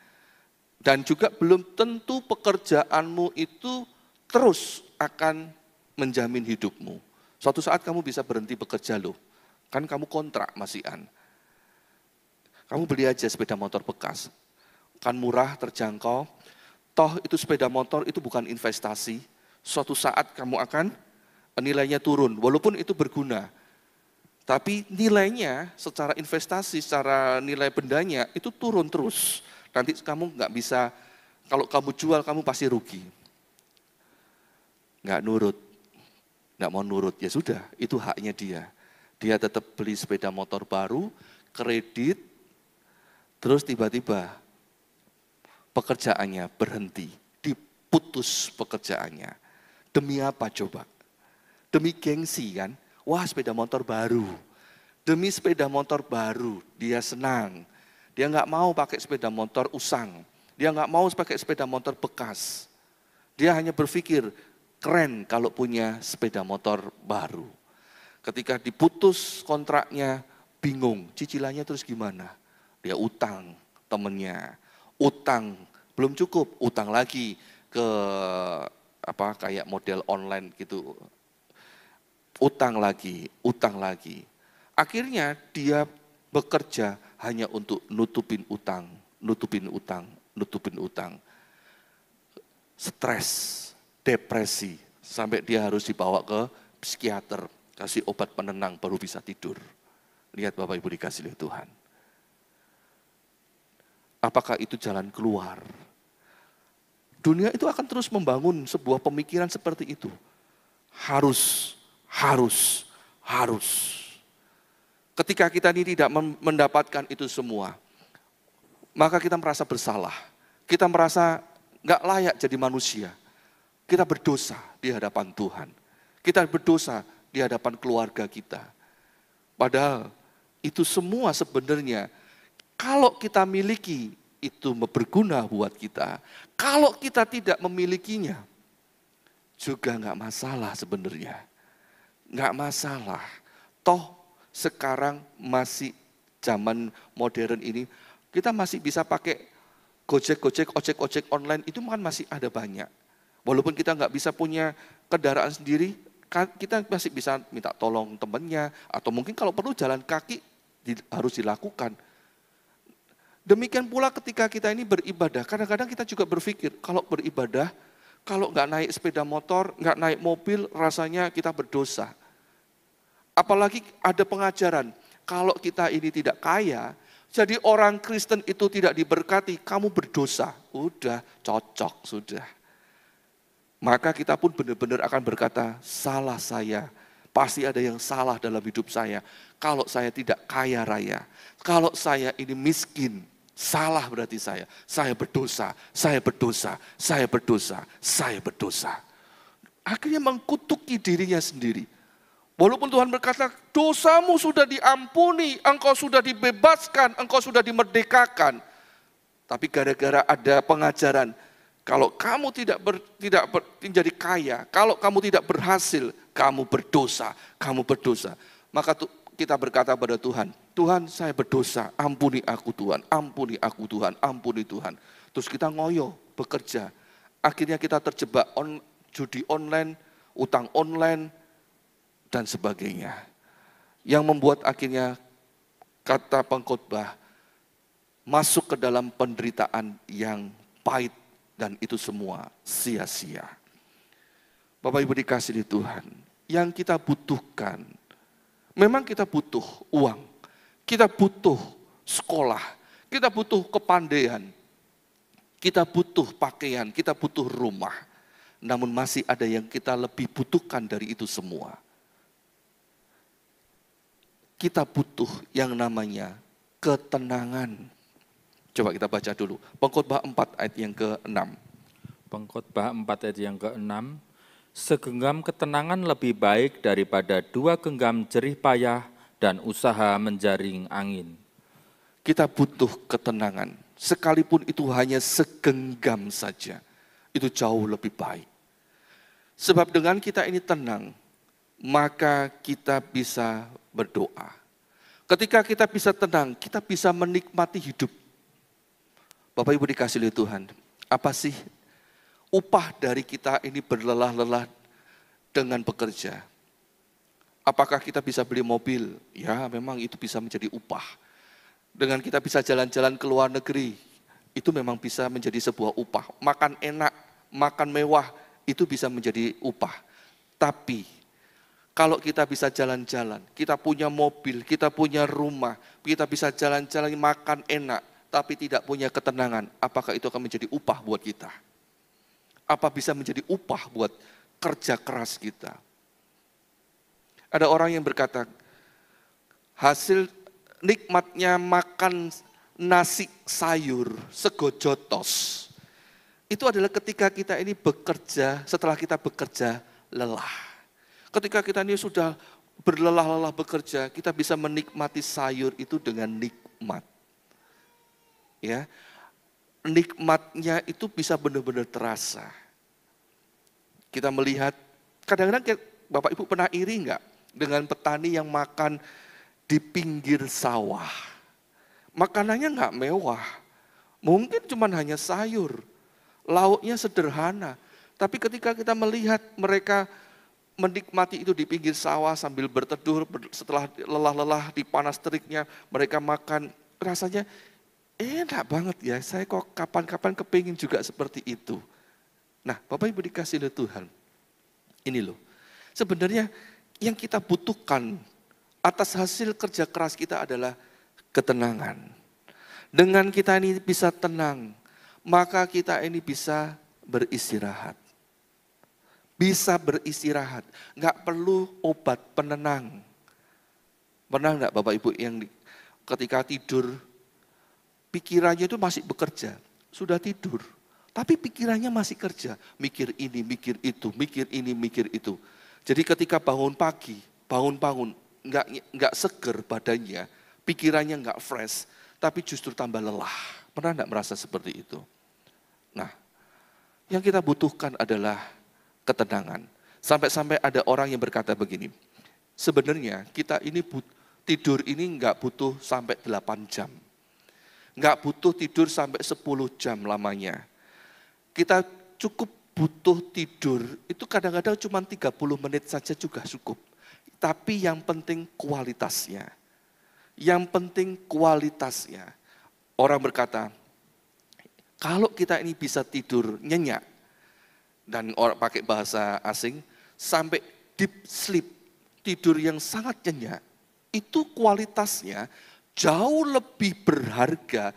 Dan juga belum tentu pekerjaanmu itu terus akan menjamin hidupmu. Suatu saat kamu bisa berhenti bekerja loh. Kan kamu kontrak masihan. Kamu beli aja sepeda motor bekas. Kan murah, terjangkau. Toh itu sepeda motor itu bukan investasi. Suatu saat kamu akan nilainya turun. Walaupun itu berguna. Tapi nilainya secara investasi, secara nilai bendanya itu turun terus. Nanti kamu nggak bisa, kalau kamu jual kamu pasti rugi. Nggak mau nurut, ya sudah, itu haknya dia. Dia tetap beli sepeda motor baru, kredit, terus tiba-tiba pekerjaannya berhenti, diputus pekerjaannya. Demi apa coba? Demi gengsi kan? Wah sepeda motor baru. Demi sepeda motor baru, dia senang. Dia nggak mau pakai sepeda motor usang. Dia nggak mau pakai sepeda motor bekas. Dia hanya berpikir, keren kalau punya sepeda motor baru. Ketika diputus kontraknya, bingung, cicilannya terus gimana? Dia utang temennya, utang belum cukup, utang lagi ke kayak model online gitu. Utang lagi, utang lagi. Akhirnya dia bekerja hanya untuk nutupin utang, nutupin utang, nutupin utang. Stres, depresi, sampai dia harus dibawa ke psikiater, kasih obat penenang baru bisa tidur. Lihat Bapak Ibu dikasih oleh Tuhan. Apakah itu jalan keluar? Dunia itu akan terus membangun sebuah pemikiran seperti itu. Harus. Ketika kita ini tidak mendapatkan itu semua, maka kita merasa bersalah. Kita merasa nggak layak jadi manusia. Kita berdosa di hadapan Tuhan. Kita berdosa di hadapan keluarga kita. Padahal itu semua sebenarnya kalau kita miliki itu berguna buat kita. Kalau kita tidak memilikinya juga nggak masalah sebenarnya. Nggak masalah. Toh sekarang masih zaman modern ini, kita masih bisa pakai Gojek, ojek online, itu kan masih ada banyak. Walaupun kita nggak bisa punya kendaraan sendiri, kita masih bisa minta tolong temannya, atau mungkin kalau perlu jalan kaki harus dilakukan. Demikian pula ketika kita ini beribadah, kadang-kadang kita juga berpikir, kalau beribadah, kalau nggak naik sepeda motor, nggak naik mobil, rasanya kita berdosa. Apalagi ada pengajaran, kalau kita ini tidak kaya, jadi orang Kristen itu tidak diberkati, kamu berdosa. Udah, cocok, sudah. Maka kita pun benar-benar akan berkata, salah saya. Pasti ada yang salah dalam hidup saya. Kalau saya tidak kaya raya, kalau saya ini miskin, salah berarti saya. Saya berdosa, saya berdosa, saya berdosa, saya berdosa. Akhirnya mengkutuki dirinya sendiri. Walaupun Tuhan berkata, dosamu sudah diampuni, engkau sudah dibebaskan, engkau sudah dimerdekakan. Tapi gara-gara ada pengajaran, kalau kamu tidak menjadi kaya, kalau kamu tidak berhasil, kamu berdosa, kamu berdosa. Maka kita berkata pada Tuhan, Tuhan saya berdosa, ampuni aku Tuhan, ampuni aku Tuhan, ampuni Tuhan. Terus kita ngoyo, bekerja. Akhirnya kita terjebak judi online, utang online, dan sebagainya. Yang membuat akhirnya kata pengkhotbah masuk ke dalam penderitaan yang pahit dan itu semua sia-sia. Bapak Ibu dikasihi Tuhan, yang kita butuhkan, memang kita butuh uang, kita butuh sekolah, kita butuh kepandaian, kita butuh pakaian, kita butuh rumah. Namun masih ada yang kita lebih butuhkan dari itu semua. Kita butuh yang namanya ketenangan. Coba kita baca dulu. Pengkhotbah 4 ayat yang ke-6. Pengkhotbah 4 ayat yang ke-6. Segenggam ketenangan lebih baik daripada 2 genggam jerih payah dan usaha menjaring angin. Kita butuh ketenangan. Sekalipun itu hanya segenggam saja. Itu jauh lebih baik. Sebab dengan kita ini tenang, maka kita bisa berdoa. Ketika kita bisa tenang, kita bisa menikmati hidup. Bapak Ibu dikasihi oleh Tuhan, apa sih upah dari kita ini berlelah-lelah dengan bekerja? Apakah kita bisa beli mobil? Ya, memang itu bisa menjadi upah. Dengan kita bisa jalan-jalan ke luar negeri, itu memang bisa menjadi sebuah upah. Makan enak, makan mewah, itu bisa menjadi upah. Tapi kalau kita bisa jalan-jalan, kita punya mobil, kita punya rumah, kita bisa jalan-jalan makan enak, tapi tidak punya ketenangan, apakah itu akan menjadi upah buat kita? Apa bisa menjadi upah buat kerja keras kita? Ada orang yang berkata, hasil nikmatnya makan nasi sayur segojotos, itu adalah ketika kita ini bekerja, setelah kita bekerja lelah. Ketika kita ini sudah berlelah-lelah bekerja, kita bisa menikmati sayur itu dengan nikmat. Ya, nikmatnya itu bisa benar-benar terasa. Kita melihat, kadang-kadang Bapak Ibu pernah iri enggak dengan petani yang makan di pinggir sawah? Makanannya enggak mewah, mungkin cuma hanya sayur, lauknya sederhana. Tapi ketika kita melihat mereka menikmati itu di pinggir sawah sambil berteduh, setelah lelah-lelah di panas teriknya, mereka makan, rasanya enak banget ya, saya kok kapan-kapan kepingin juga seperti itu. Nah, Bapak Ibu dikasih oleh Tuhan, ini loh, sebenarnya yang kita butuhkan atas hasil kerja keras kita adalah ketenangan. Dengan kita ini bisa tenang, maka kita ini bisa beristirahat. Bisa beristirahat, nggak perlu obat penenang. Pernah nggak Bapak Ibu yang ketika tidur, pikirannya itu masih bekerja, sudah tidur, tapi pikirannya masih kerja, mikir ini, mikir itu, mikir ini, mikir itu. Jadi ketika bangun pagi, bangun-bangun, nggak seger badannya, pikirannya nggak fresh, tapi justru tambah lelah. Pernah nggak merasa seperti itu? Nah, yang kita butuhkan adalah ketenangan. Sampai-sampai ada orang yang berkata begini, sebenarnya kita ini tidur ini nggak butuh sampai 8 jam. Nggak butuh tidur sampai 10 jam lamanya. Kita cukup butuh tidur, itu kadang-kadang cuma 30 menit saja juga cukup. Tapi yang penting kualitasnya. Yang penting kualitasnya. Orang berkata, kalau kita ini bisa tidur nyenyak, dan orang pakai bahasa asing, sampai deep sleep, tidur yang sangat nyenyak, itu kualitasnya jauh lebih berharga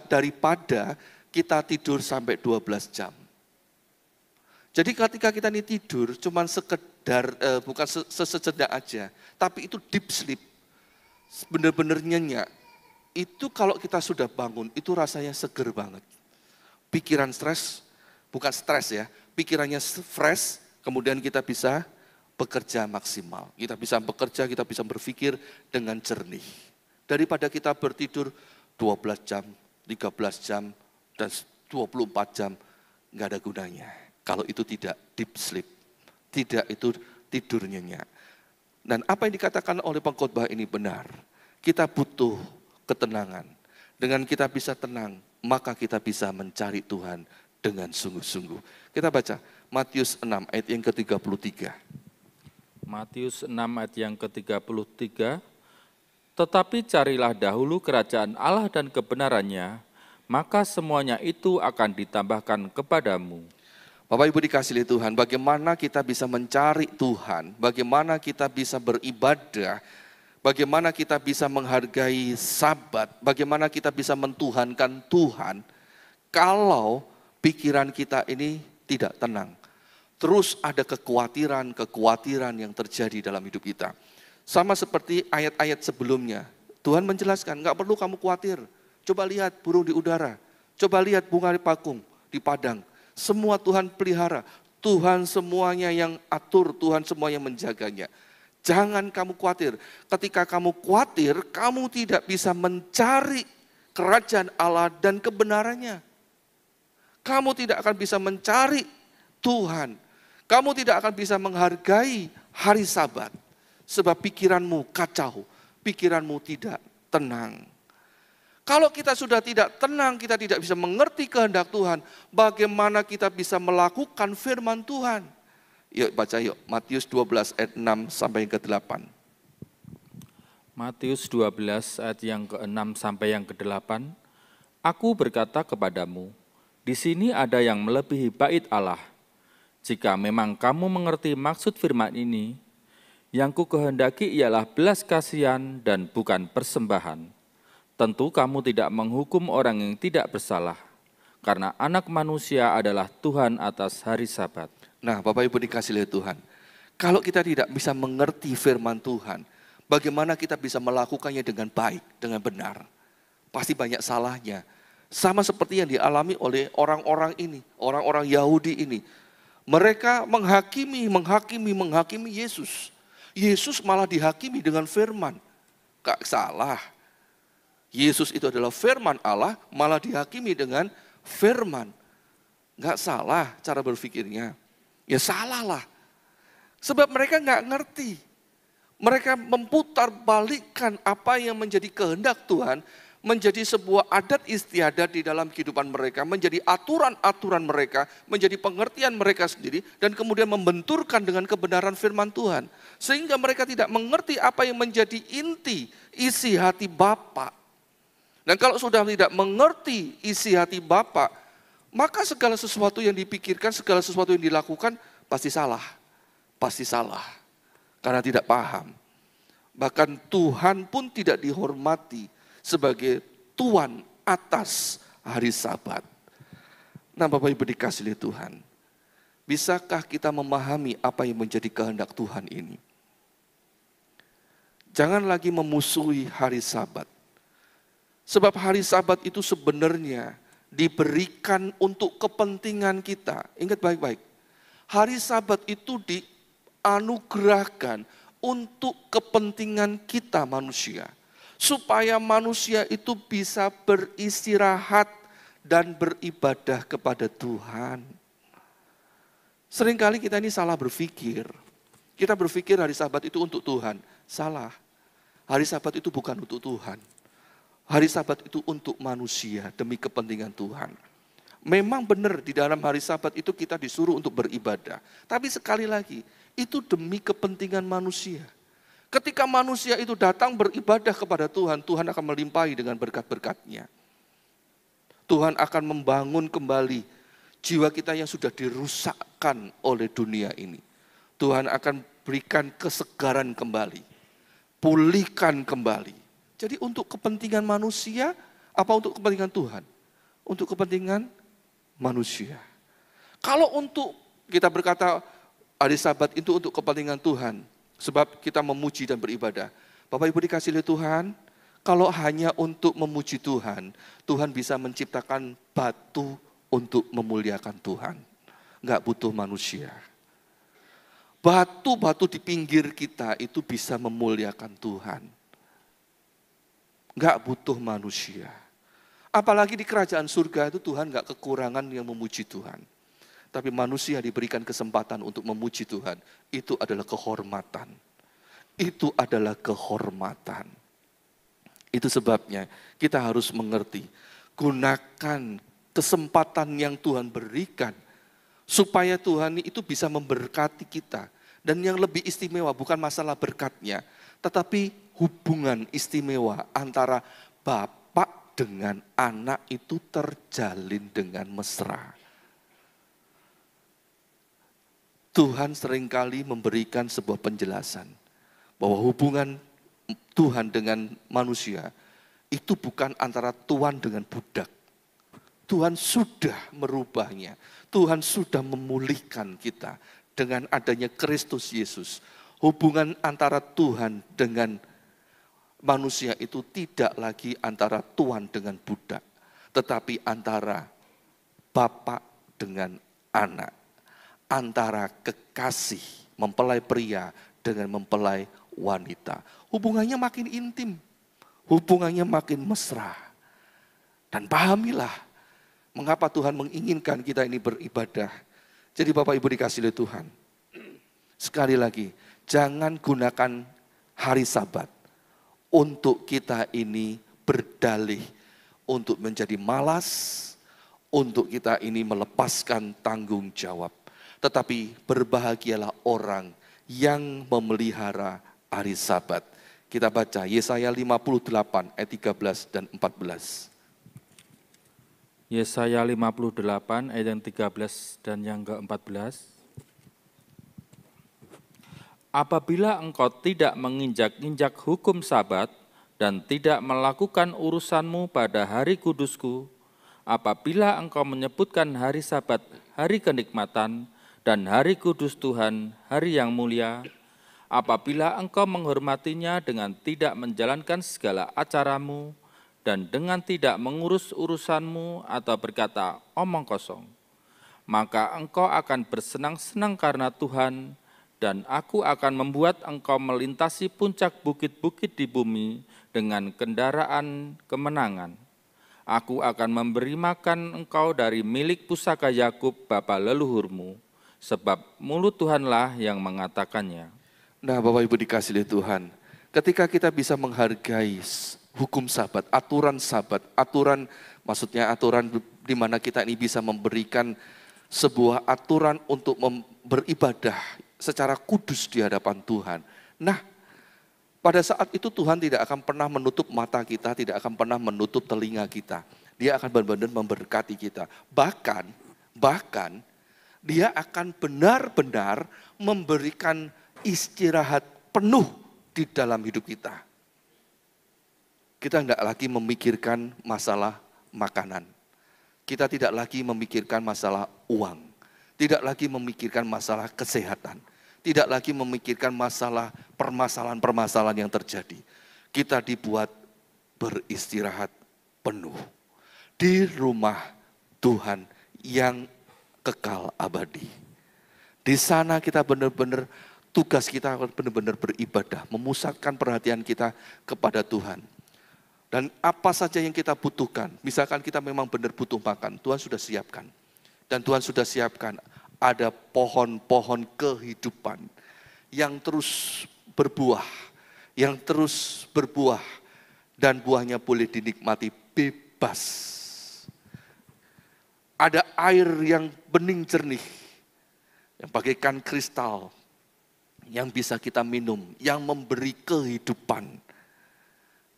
daripada kita tidur sampai 12 jam. Jadi ketika kita ini tidur, cuman sekedar, bukan sejenak aja, tapi itu deep sleep, benar-benar nyenyak. Itu kalau kita sudah bangun, itu rasanya seger banget. Pikiran stres, bukan stres ya, pikirannya fresh, kemudian kita bisa bekerja maksimal. Kita bisa bekerja, kita bisa berpikir dengan jernih. Daripada kita bertidur 12 jam, 13 jam, dan 24 jam, nggak ada gunanya. Kalau itu tidak deep sleep, tidak itu tidur nyenyak. Dan apa yang dikatakan oleh pengkhotbah ini benar. Kita butuh ketenangan. Dengan kita bisa tenang, maka kita bisa mencari Tuhan dengan sungguh-sungguh. Kita baca Matius 6 ayat yang ke-33. Matius 6 ayat yang ke-33. Tetapi carilah dahulu kerajaan Allah dan kebenarannya, maka semuanya itu akan ditambahkan kepadamu. Bapak Ibu dikasihi Tuhan, bagaimana kita bisa mencari Tuhan, bagaimana kita bisa beribadah, bagaimana kita bisa menghargai Sabat, bagaimana kita bisa mentuhankan Tuhan, kalau pikiran kita ini tidak tenang. Terus ada kekhawatiran yang terjadi dalam hidup kita. Sama seperti ayat-ayat sebelumnya, Tuhan menjelaskan, nggak perlu kamu khawatir. Coba lihat burung di udara, coba lihat bunga di pakung, di padang. Semua Tuhan pelihara, Tuhan semuanya yang atur, Tuhan semuanya menjaganya. Jangan kamu khawatir. Ketika kamu khawatir, kamu tidak bisa mencari kerajaan Allah dan kebenarannya. Kamu tidak akan bisa mencari Tuhan. Kamu tidak akan bisa menghargai hari Sabat. Sebab pikiranmu kacau, pikiranmu tidak tenang. Kalau kita sudah tidak tenang, kita tidak bisa mengerti kehendak Tuhan, bagaimana kita bisa melakukan firman Tuhan? Yuk baca yuk, Matius 12 ayat 6 sampai yang ke-8. Matius 12 ayat yang ke-6 sampai yang ke-8. Aku berkata kepadamu, di sini ada yang melebihi bait Allah. Jika memang kamu mengerti maksud firman ini, yang ku kehendaki ialah belas kasihan dan bukan persembahan. Tentu kamu tidak menghukum orang yang tidak bersalah, karena anak manusia adalah Tuhan atas hari Sabat. Nah Bapak Ibu dikasihi Tuhan, kalau kita tidak bisa mengerti firman Tuhan, bagaimana kita bisa melakukannya dengan baik, dengan benar? Pasti banyak salahnya. Sama seperti yang dialami oleh orang-orang ini, orang-orang Yahudi ini. Mereka menghakimi Yesus. Yesus malah dihakimi dengan firman. Gak salah. Yesus itu adalah firman Allah, malah dihakimi dengan firman. Gak salah cara berpikirnya. Ya salah lah. Sebab mereka nggak ngerti. Mereka memutar balikkan apa yang menjadi kehendak Tuhan, menjadi sebuah adat istiadat di dalam kehidupan mereka, menjadi aturan-aturan mereka, menjadi pengertian mereka sendiri, dan kemudian membenturkan dengan kebenaran firman Tuhan. Sehingga mereka tidak mengerti apa yang menjadi inti, isi hati Bapa. Dan kalau sudah tidak mengerti isi hati Bapa, maka segala sesuatu yang dipikirkan, segala sesuatu yang dilakukan, pasti salah. Pasti salah. Karena tidak paham. Bahkan Tuhan pun tidak dihormati sebagai Tuhan atas hari Sabat. Nah, Bapak Ibu dikasihi Tuhan, bisakah kita memahami apa yang menjadi kehendak Tuhan ini? Jangan lagi memusuhi hari Sabat. Sebab hari Sabat itu sebenarnya diberikan untuk kepentingan kita. Ingat baik-baik, hari Sabat itu dianugerahkan untuk kepentingan kita manusia. Supaya manusia itu bisa beristirahat dan beribadah kepada Tuhan. Seringkali kita ini salah berpikir. Kita berpikir hari Sabat itu untuk Tuhan. Salah. Hari Sabat itu bukan untuk Tuhan. Hari Sabat itu untuk manusia demi kepentingan Tuhan. Memang benar di dalam hari Sabat itu kita disuruh untuk beribadah. Tapi sekali lagi, itu demi kepentingan manusia. Ketika manusia itu datang beribadah kepada Tuhan, Tuhan akan melimpahi dengan berkat-berkat-Nya. Tuhan akan membangun kembali jiwa kita yang sudah dirusakkan oleh dunia ini. Tuhan akan berikan kesegaran kembali, pulihkan kembali. Jadi untuk kepentingan manusia, apa untuk kepentingan Tuhan? Untuk kepentingan manusia. Kalau untuk kita berkata hari Sabat itu untuk kepentingan Tuhan, sebab kita memuji dan beribadah. Bapak Ibu dikasihi Tuhan, kalau hanya untuk memuji Tuhan, Tuhan bisa menciptakan batu untuk memuliakan Tuhan. Enggak butuh manusia. Batu-batu di pinggir kita itu bisa memuliakan Tuhan. Enggak butuh manusia. Apalagi di kerajaan surga itu Tuhan enggak kekurangan yang memuji Tuhan. Tapi manusia diberikan kesempatan untuk memuji Tuhan. Itu adalah kehormatan. Itu adalah kehormatan. Itu sebabnya kita harus mengerti. Gunakan kesempatan yang Tuhan berikan. Supaya Tuhan itu bisa memberkati kita. Dan yang lebih istimewa bukan masalah berkatnya. Tetapi hubungan istimewa antara Bapak dengan anak itu terjalin dengan mesra. Tuhan seringkali memberikan sebuah penjelasan bahwa hubungan Tuhan dengan manusia itu bukan antara tuan dengan budak. Tuhan sudah merubahnya. Tuhan sudah memulihkan kita dengan adanya Kristus Yesus. Hubungan antara Tuhan dengan manusia itu tidak lagi antara tuan dengan budak, tetapi antara bapak dengan anak. Antara kekasih mempelai pria dengan mempelai wanita. Hubungannya makin intim, hubungannya makin mesra. Dan pahamilah mengapa Tuhan menginginkan kita ini beribadah. Jadi Bapak Ibu dikasihi Tuhan, sekali lagi jangan gunakan hari Sabat untuk kita ini berdalih untuk menjadi malas, untuk kita ini melepaskan tanggung jawab. Tetapi berbahagialah orang yang memelihara hari Sabat. Kita baca Yesaya 58 ayat 13 dan 14. Yesaya 58 ayat yang 13 dan yang ke-14. Apabila engkau tidak menginjak-injak hukum Sabat dan tidak melakukan urusanmu pada hari kudusku, apabila engkau menyebutkan hari Sabat hari kenikmatan, dan hari kudus Tuhan, hari yang mulia, apabila engkau menghormatinya dengan tidak menjalankan segala acaramu, dan dengan tidak mengurus urusanmu atau berkata omong kosong, maka engkau akan bersenang-senang karena Tuhan, dan aku akan membuat engkau melintasi puncak bukit-bukit di bumi dengan kendaraan kemenangan. Aku akan memberi makan engkau dari milik pusaka Yakub bapa leluhurmu, sebab mulut Tuhanlah yang mengatakannya. Nah, Bapak Ibu dikasihi oleh Tuhan, ketika kita bisa menghargai hukum Sabat, aturan maksudnya aturan di mana kita ini bisa memberikan sebuah aturan untuk beribadah secara kudus di hadapan Tuhan. Nah, pada saat itu Tuhan tidak akan pernah menutup mata kita, tidak akan pernah menutup telinga kita. Dia akan benar-benar memberkati kita. Bahkan Dia akan benar-benar memberikan istirahat penuh di dalam hidup kita. Kita tidak lagi memikirkan masalah makanan. Kita tidak lagi memikirkan masalah uang. Tidak lagi memikirkan masalah kesehatan. Tidak lagi memikirkan masalah permasalahan-permasalahan yang terjadi. Kita dibuat beristirahat penuh di rumah Tuhan yang kekal abadi. Di sana kita benar-benar, tugas kita benar-benar beribadah, memusatkan perhatian kita kepada Tuhan. Dan apa saja yang kita butuhkan, misalkan kita memang benar butuh makan, Tuhan sudah siapkan. Dan Tuhan sudah siapkan, ada pohon-pohon kehidupan yang terus berbuah, dan buahnya boleh dinikmati bebas. Ada air yang bening jernih, yang bagaikan kristal, yang bisa kita minum, yang memberi kehidupan.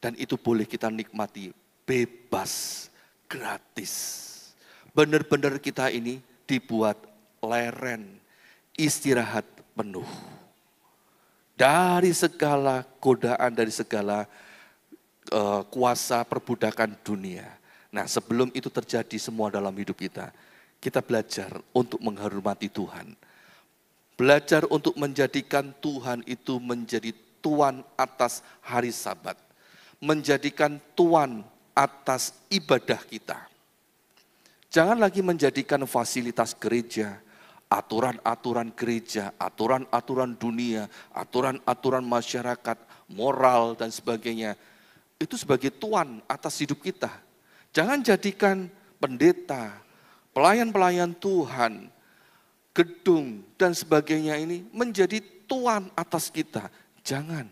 Dan itu boleh kita nikmati bebas, gratis. Benar-benar kita ini dibuat leren, istirahat penuh. Dari segala godaan, dari segala kuasa perbudakan dunia. Nah, sebelum itu terjadi semua dalam hidup kita, kita belajar untuk menghormati Tuhan. Belajar untuk menjadikan Tuhan itu menjadi Tuan atas hari Sabat. Menjadikan Tuan atas ibadah kita. Jangan lagi menjadikan fasilitas gereja, aturan-aturan gereja, aturan-aturan dunia, aturan-aturan masyarakat, moral dan sebagainya. Itu sebagai Tuan atas hidup kita. Jangan jadikan pendeta, pelayan-pelayan Tuhan, gedung dan sebagainya ini menjadi Tuan atas kita. Jangan.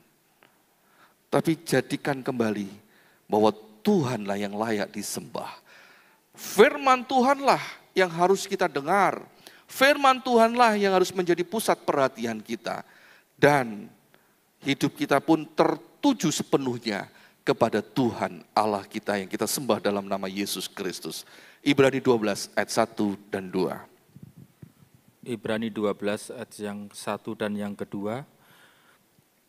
Tapi jadikan kembali bahwa Tuhanlah yang layak disembah. Firman Tuhanlah yang harus kita dengar. Firman Tuhanlah yang harus menjadi pusat perhatian kita. Dan hidup kita pun tertuju sepenuhnya kepada Tuhan Allah kita yang kita sembah dalam nama Yesus Kristus. Ibrani 12 ayat 1 dan 2. Ibrani 12 ayat yang 1 dan yang kedua.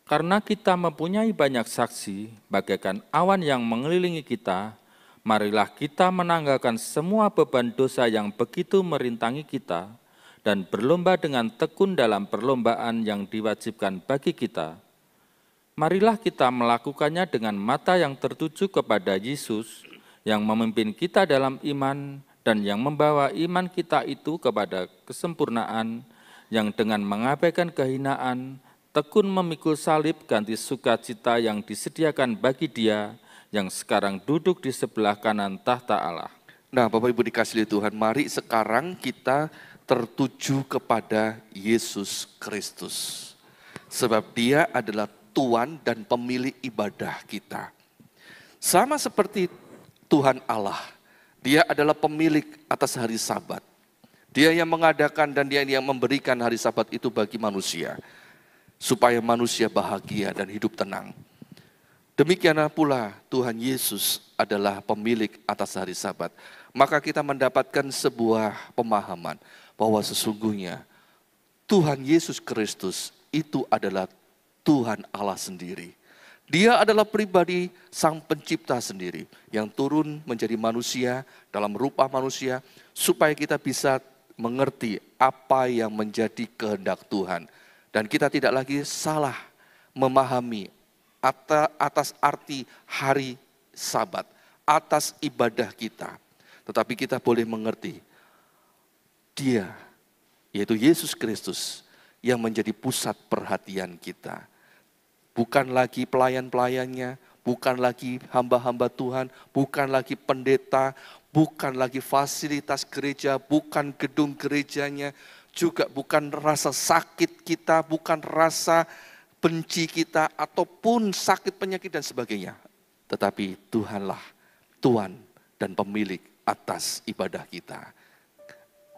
Karena kita mempunyai banyak saksi bagaikan awan yang mengelilingi kita, marilah kita menanggalkan semua beban dosa yang begitu merintangi kita dan berlomba dengan tekun dalam perlombaan yang diwajibkan bagi kita. Marilah kita melakukannya dengan mata yang tertuju kepada Yesus yang memimpin kita dalam iman dan yang membawa iman kita itu kepada kesempurnaan, yang dengan mengabaikan kehinaan, tekun memikul salib ganti sukacita yang disediakan bagi Dia yang sekarang duduk di sebelah kanan tahta Allah. Nah, Bapak Ibu dikasihi Tuhan, mari sekarang kita tertuju kepada Yesus Kristus. Sebab Dia adalah Tuan dan pemilik ibadah kita. Sama seperti Tuhan Allah, Dia adalah pemilik atas hari Sabat. Dia yang mengadakan dan Dia yang memberikan hari Sabat itu bagi manusia, supaya manusia bahagia dan hidup tenang. Demikianlah pula Tuhan Yesus adalah pemilik atas hari Sabat. Maka kita mendapatkan sebuah pemahaman bahwa sesungguhnya Tuhan Yesus Kristus itu adalah Tuhan Allah sendiri. Dia adalah pribadi Sang Pencipta sendiri yang turun menjadi manusia dalam rupa manusia supaya kita bisa mengerti apa yang menjadi kehendak Tuhan. Dan kita tidak lagi salah memahami atas arti hari Sabat, atas ibadah kita. Tetapi kita boleh mengerti Dia, yaitu Yesus Kristus, yang menjadi pusat perhatian kita. Bukan lagi pelayan-pelayannya, bukan lagi hamba-hamba Tuhan, bukan lagi pendeta, bukan lagi fasilitas gereja, bukan gedung gerejanya. juga bukan rasa sakit kita, bukan rasa benci kita, ataupun sakit penyakit dan sebagainya. Tetapi Tuhanlah Tuhan dan pemilik atas ibadah kita.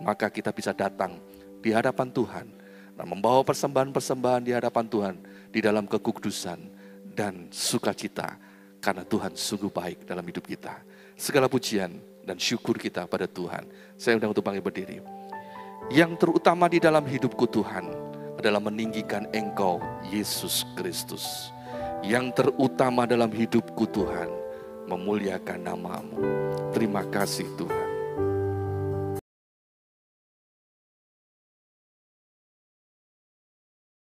Maka kita bisa datang di hadapan Tuhan dan membawa persembahan-persembahan di hadapan Tuhan di dalam kekudusan dan sukacita, karena Tuhan sungguh baik dalam hidup kita. Segala pujian dan syukur kita pada Tuhan. Saya undang untuk bangkit berdiri. Yang terutama di dalam hidupku Tuhan adalah meninggikan Engkau, Yesus Kristus. Yang terutama dalam hidupku Tuhan, memuliakan nama-Mu. Terima kasih Tuhan.